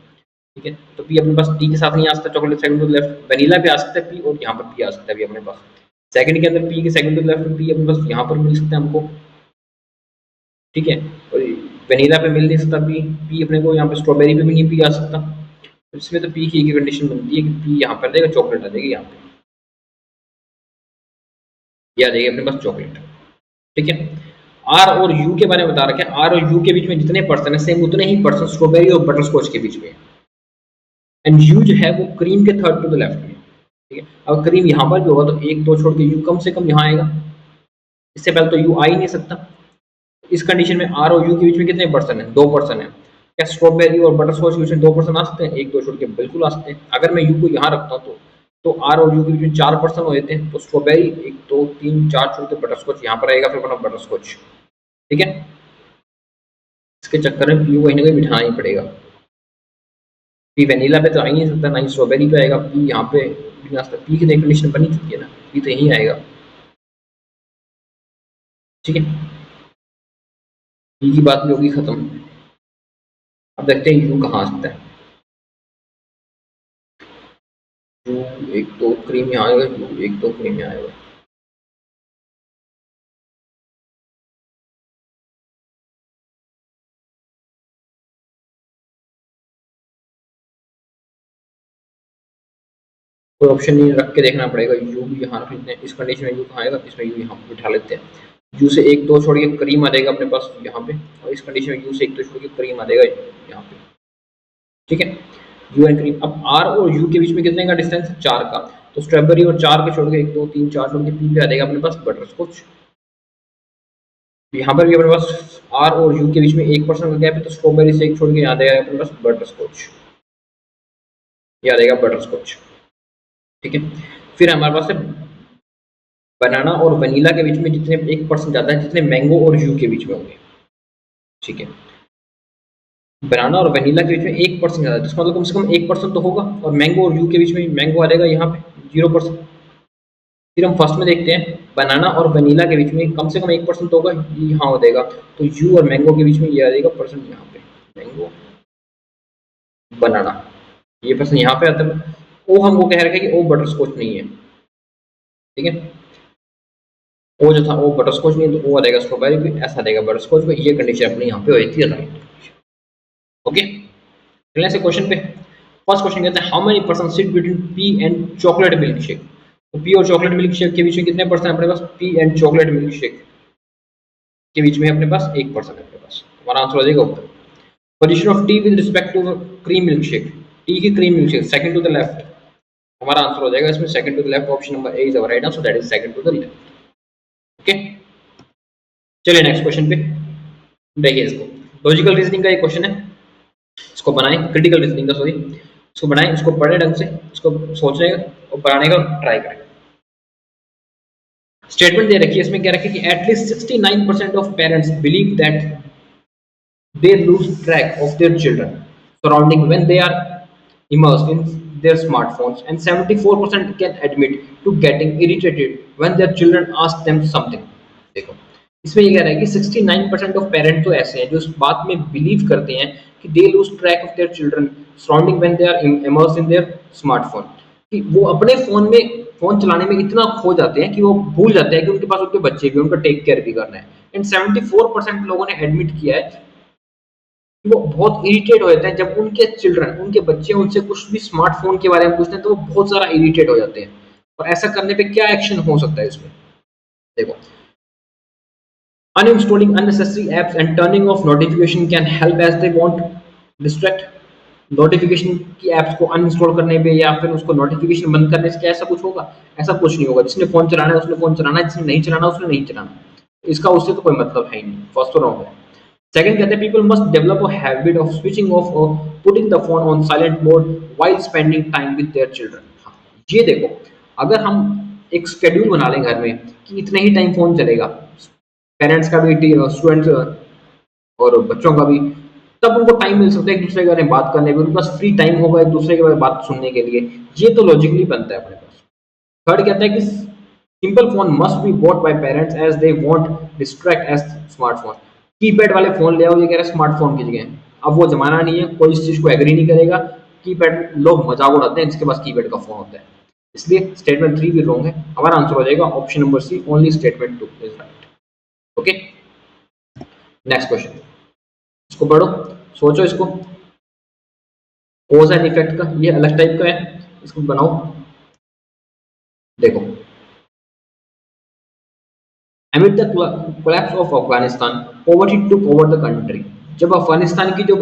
ठीक है। तो पी अपने पास टी के साथ नहीं आ सकता, chocolate second to the left, vanilla पे आ सकता है पी, और यहाँ पर पी आ सकता है अभी अपने पास। सेकंड के अंदर पी के सेकंड टू द लेफ्ट में पी अपने पास यहाँ पर मिल सकता है हमको, ठीक है। और वनीला पे मिल नहीं सकता पी, पी अपने को यहाँ पे स्ट्रॉबेरी पे भी नहीं पी आ सकता। इसमें तो पी की एक कंडीशन बनती है कि पी यहाँ पर देगा, चॉकलेट आ जाएगी यहाँ पे, ये आ जाएगी अपने पास चॉकलेट, ठीक है। आर और यू के बारे में बता रखे हैं, आर और यू के बीच में जितने पर्सन है सेम उतने ही पर्सन स्ट्रॉबेरी और बटर स्कॉच के बीच में, एंड यू जो है वो क्रीम के थर्ड टू द लेफ्ट में, ठीक है। अब क्रीम यहाँ पर भी होगा तो एक दो छोड़ के यू कम से कम यहाँ आएगा, इससे पहले तो यू आ ही नहीं सकता। इस कंडीशन में आर और यू के बीच में कितने पर्सन है? दो पर्सन है। क्या स्ट्रॉबेरी और बटर स्कॉच के बीच में दो पर्सन आ सकते हैं? एक दो छोड़ के बिल्कुल आ सकते हैं। अगर मैं यू को यहाँ रखता हूँ तो आर और यू के बीच में चार पर्सन हो जाते हैं, तो स्ट्रॉबेरी एक दो तीन चार छोड़ के बटर स्कॉच यहाँ पर आएगा, फिर बना बटर स्कॉच, ठीक है। इसके चक्कर में पी को कहीं ना कहीं बिठाना ही पड़ेगा। पी वेनीला पे तो आ ही नहीं सकता, ना ही स्ट्रॉबेरी पे आएगा, पी यहाँ पे भी नहीं आ सकता। पी की तो कंडीशन बनी चुकी है ना, पी तो यहीं आएगा, ठीक है। पी की बात भी होगी खत्म। अब देखते हैं यू कहाँ आ सकता है। यू एक तो क्रीम यहाँ आएगा, यू एक तो क्रीम यहाँ आएगा। कोई ऑप्शन नहीं रख के देखना पड़ेगा। यू भी यहाँ रख लेते हैं, इस कंडीशन में यू कहाँ आएगा, इसमें यू यहाँ पे बिठा लेते हैं। यू से एक दो छोड़ के क्रीम आ जाएगा अपने पास यहाँ पे, और इस कंडीशन में यू से एक दो छोड़ के क्रीम आ जाएगा यहाँ पे, ठीक है। You and cream. अब आर और यू के बीच में कितने का डिस्टेंस? चार का। तो स्ट्रॉबेरी और चार के छोड़ के एक दो तीन चार छोड़ के पी पे आ जाएगा अपने पास बटर स्कॉच। यहाँ पर भी अपने पास आर और यू के बीच में एक परसेंट का गैप है, तो स्ट्रॉबेरी से एक छोड़ के यहाँ जाएगा अपने पास बटर स्कॉच, ये आ जाएगा बटर स्कॉच, ठीक है। फिर हमारे पास है बनाना और वनीला के बीच में जितने एक परसेंट जाता है जितने मैंगो और यू के बीच में होंगे, ठीक है। बनाना और वनीला के बीच में एक परसेंट जाता है, तो इसका मतलब कम से कम एक परसेंट तो होगा, और मैंगो और यू के बीच में मैंगो आ जाएगा यहाँ पे 0%। फिर हम फर्स्ट में देखते हैं बनाना और वनीला के बीच में कम से कम 1% होगा, ये यहाँ हो जाएगा। तो यू और मैंगो के बीच में ये आ जाएगा परसेंट यहाँ पे, मैंगो बनाना, ये परसेंट यहाँ पे आता है। ओ हमको कह रखे हैं कि ओ बटर स्कॉच नहीं है, ठीक है। ओ जो था वो बटर स्कॉच नहीं है, तो ओ आ जाएगा स्ट्रॉबेरी पे, ऐसा आ जाएगा बटर स्कॉच पे। ये कंडीशन अपनी यहाँ पे हो जाती है राइट, ओके। चलिए से क्वेश्चन पे। फर्स्ट क्वेश्चन कहते हैं how many percent sit between P and chocolate milk shake. तो पी और चॉकलेट मिल्क शेक के बीच में कितने परसेंट अपने पास? P and chocolate milk shake के बीच में अपने पास 1% है अपने पास, हमारा आंसर हो जाएगा ऊपर। Position of T with respect to cream milk shake, T की cream milk shake second to the left, हमारा आंसर हो जाएगा इसमें second to the left, option number A is our right answer, that is second to the left, okay. चलिए next question पे देखिए, इसको logical reasoning का एक क्वेश्चन है, इसको बनाएं, क्रिटिकल रीजनिंग का सॉरी, इसको बनाएं, इसको पढ़े ढंग से, इसको सोचने और बनाने का ट्राई करें। स्टेटमेंट दे रखी है, इसमें क्या रखी है कि at least 69% of parents believe that they lose track of their children surrounding when they are immersed in their smartphones, and 74% can admit to getting irritated when their children ask them something। देखो इसमें ये कह रहा है कि 69% of parent तो ऐसे हैं जो इस बात में बिलीव करते हैं कि they lose track of their children surrounding when they are immersed in their smartphone, कि वो अपने फोन चलाने में इतना खो जाते हैं कि वो भूल जाते हैं कि उनके पास उनके बच्चे भी, उनका टेक केयर भी करना है। एंड 74% लोगों ने एडमिट किया है कि वो बहुत इरिटेट हो जाते हैं जब उनके चिल्ड्रन, उनके बच्चे उनसे कुछ भी स्मार्टफोन के बारे में पूछते हैं, तो वो बहुत सारा इरिटेट हो जाते हैं। और ऐसा करने पे क्या एक्शन हो सकता है इसमें? देखो, uninstalling unnecessary apps and turning off notification can help as they won't distract। Notification की एप्स को अनइंस्टॉल करने पे या फिर उसको नोटिफिकेशन बंद करने से क्या ऐसा कुछ होगा? ऐसा कुछ नहीं होगा। जिसने फोन चलाना है उसने फोन चलाना है, जिसने नहीं चलाना उसने नहीं चलाना। इसका उससे तो कोई मतलब है ही नहीं। फर्स्ट तो रॉन्ग है। सेकंड कहते हैं people must develop a habit of switching off और putting the phone on silent mode while spending time with their children. ये देखो, अगर हम एक शेड्यूल बना लें घर में कि इतने ही टाइम फोन चलेगा, पेरेंट्स का भी, स्टूडेंट्स और बच्चों का भी, तब उनको टाइम मिल सकता है एक दूसरे के बारे में बात करने के, उनके पास फ्री टाइम होगा एक दूसरे के बारे में बात सुनने के लिए। ये तो लॉजिकली बनता है अपने पास। थर्ड कहता है कि simple phone must be bought by parents as they want distract as smartphone. Keypad वाले फोन ले आओ, ये कह रहा है स्मार्टफोन की जगह। अब वो जमाना नहीं है, कोई इस चीज को एग्री नहीं करेगा। कीपैड लोग मजाक उड़ाते हैं जिसके पास कीपैड का फोन होता है। इसलिए स्टेटमेंट 3 भी रॉन्ग है। हमारा आंसर हो जाएगा option number C, only statement 2 is right. Okay, next question, इसको पढ़ो, सोचो इसको। कोज एंड इफेक्ट का ये अलग टाइप का है, इसको बनाओ। देखो, amid the collapse of Afghanistan, poverty took over the country। जब अफगानिस्तान की जो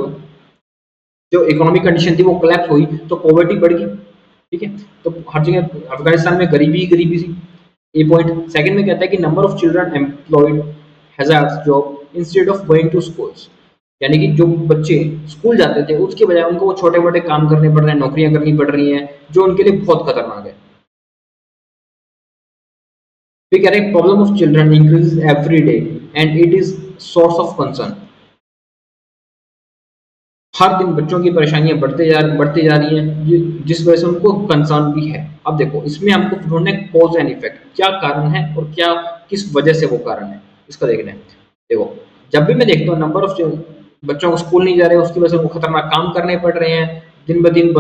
जो इकोनॉमिक कंडीशन थी वो कोलैप्स हुई तो पॉवर्टी बढ़ गई। ठीक है, तो हर जगह अफगानिस्तान में गरीबी ही गरीबी थी। ए पॉइंट। सेकंड में कहता है कि number of children employed has job instead of going to schools. यानी कि जो बच्चे स्कूल जाते थे उसके बजाय उनको वो छोटे मोटे काम करने पड़ रहे हैं, नौकरियां करनी पड़ रही हैं, जो उनके लिए बहुत खतरनाक है। फिर कह रहे हैं problem of children increase every day and it is source of concern. हर दिन बच्चों की परेशानियां बढ़ते जा रही हैं, जिस वजह से उनको कंसर्न भी है। अब देखो, इसमें हमको ढूंढना है कॉज एंड इफेक्ट, क्या कारण है और क्या किस वजह से वो कारण है, इसका देखना है। देखो, जब भी मैं देखता हूँ नंबर ऑफ बच्चों को स्कूल नहीं जा रहे, उसकी वजह से उनको खतरनाक काम करने पड़ रहे हैं, दिन ब दिन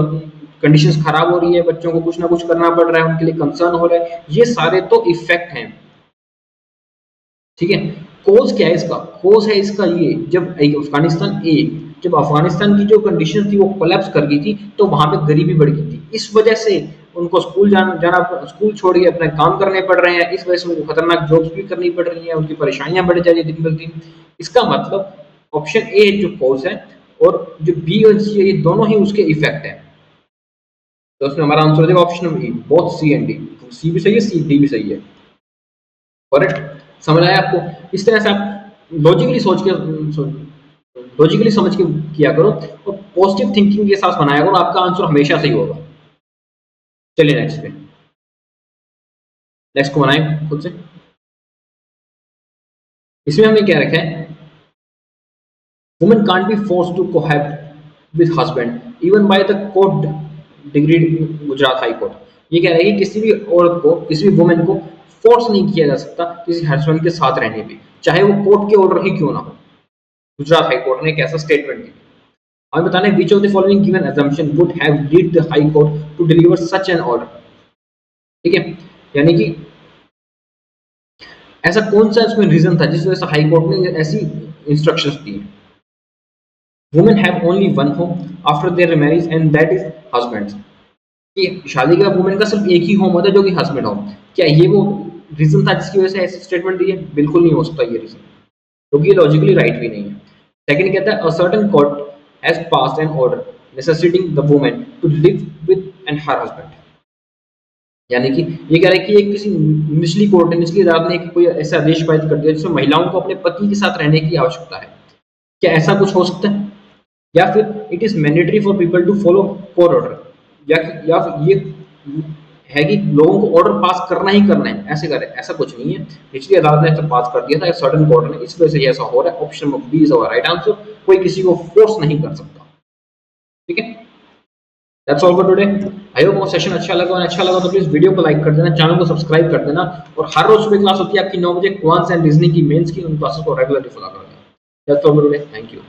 कंडीशंस खराब हो रही है, बच्चों को कुछ ना कुछ करना पड़ रहा है, उनके लिए कंसर्न हो रहा है, ये सारे तो इफेक्ट हैं। ठीक है, कोज क्या है इसका? कोज है इसका ये, जब अफगानिस्तान की जो कंडीशन थी वो कोलैप्स कर गई थी तो वहां पे गरीबी बढ़ गई थी। इस वजह से उनको स्कूल जाना स्कूल छोड़ के अपने काम करने पड़ रहे हैं, इस वजह से उनको खतरनाक जॉब्स भी करनी पड़ रही है, उनकी परेशानियां बढ़ जा रही है दिन ब दिन। इसका मतलब ऑप्शन ए जो कोज है और जो बी और सी है, ये दोनों ही उसके इफेक्ट है। तो उसमें हमारा आंसर हो जाएगा option number E, both C and D. C भी सही है, सी डी भी सही है। करेक्ट, समझ आया आपको? इस तरह से आप लॉजिकली समझ के किया करो और पॉजिटिव थिंकिंग के साथ बनाया करो, आपका आंसर हमेशा सही होगा। चलिए नेक्स्ट पे, नेक्स्ट को बनाएं खुद से। इसमें हमने क्या रखा है? Women can't be force to cohabit with husband even by the court degree Gujarat high court. ये कह रहा है कि किसी भी औरत को, किसी भी वुमेन को फोर्स नहीं किया जा सकता किसी हस्बैंड के साथ रहने पे, चाहे वो कोर्ट के ऑर्डर ही क्यों ना हो। गुजरात हाई कोर्ट ने एक ऐसा स्टेटमेंट दिया। हमें बताना है विच of the following given assumption would have lead the high court to deliver such an order। ठीक है, यानी कि ऐसा कौन सा इसमें रीजन था जिस वजह से हाई कोर्ट ने ऐसी instructions the. Women have only one home after their marriage and that is husband. कि शादी के बाद वुमेन का सिर्फ एक ही होम होता है जो कि हस्बैंड होम। क्या ये वो रीजन था जिसकी वजह से ऐसी स्टेटमेंट दी है? बिल्कुल नहीं हो सकता ये रीजन, क्योंकि ये लॉजिकली राइट भी नहीं है। सेकंड कहता है a certain court has passed an order necessitating the women to live with and her husband. यानी कि ये कह रहा है कि एक किसी निचली कोर्ट ने, निचली अदालत ने कोई ऐसा आदेश पारित कर दिया जिसमें महिलाओं को अपने पति के साथ रहने की आवश्यकता है। क्या ऐसा कुछ हो सकता है? या फिर it is mandatory for people to follow court order, या फिर ये है कि लोगों को ऑर्डर पास करना ही करना है, ऐसे करें? ऐसा कुछ नहीं है, निचली अदालत ने ऐसा पास कर दिया था सर्टेन कोर्ट ने, इस वजह से ऐसा हो रहा है। Option number B is our right answer. कोई किसी को फोर्स नहीं कर सकता। ठीक है, that's all for today. I hope वो सेशन अच्छा लगा, और अच्छा लगा तो प्लीज वीडियो को लाइक कर देना, चैनल को सब्सक्राइब कर देना, और हर रोज सुबह क्लास होती है आपकी 9 बजे क्वांट्स एंड रीजनिंग की मेंस की, उन क्लासेस को रेगुलरली फॉलो करना। That's all for today, thank you.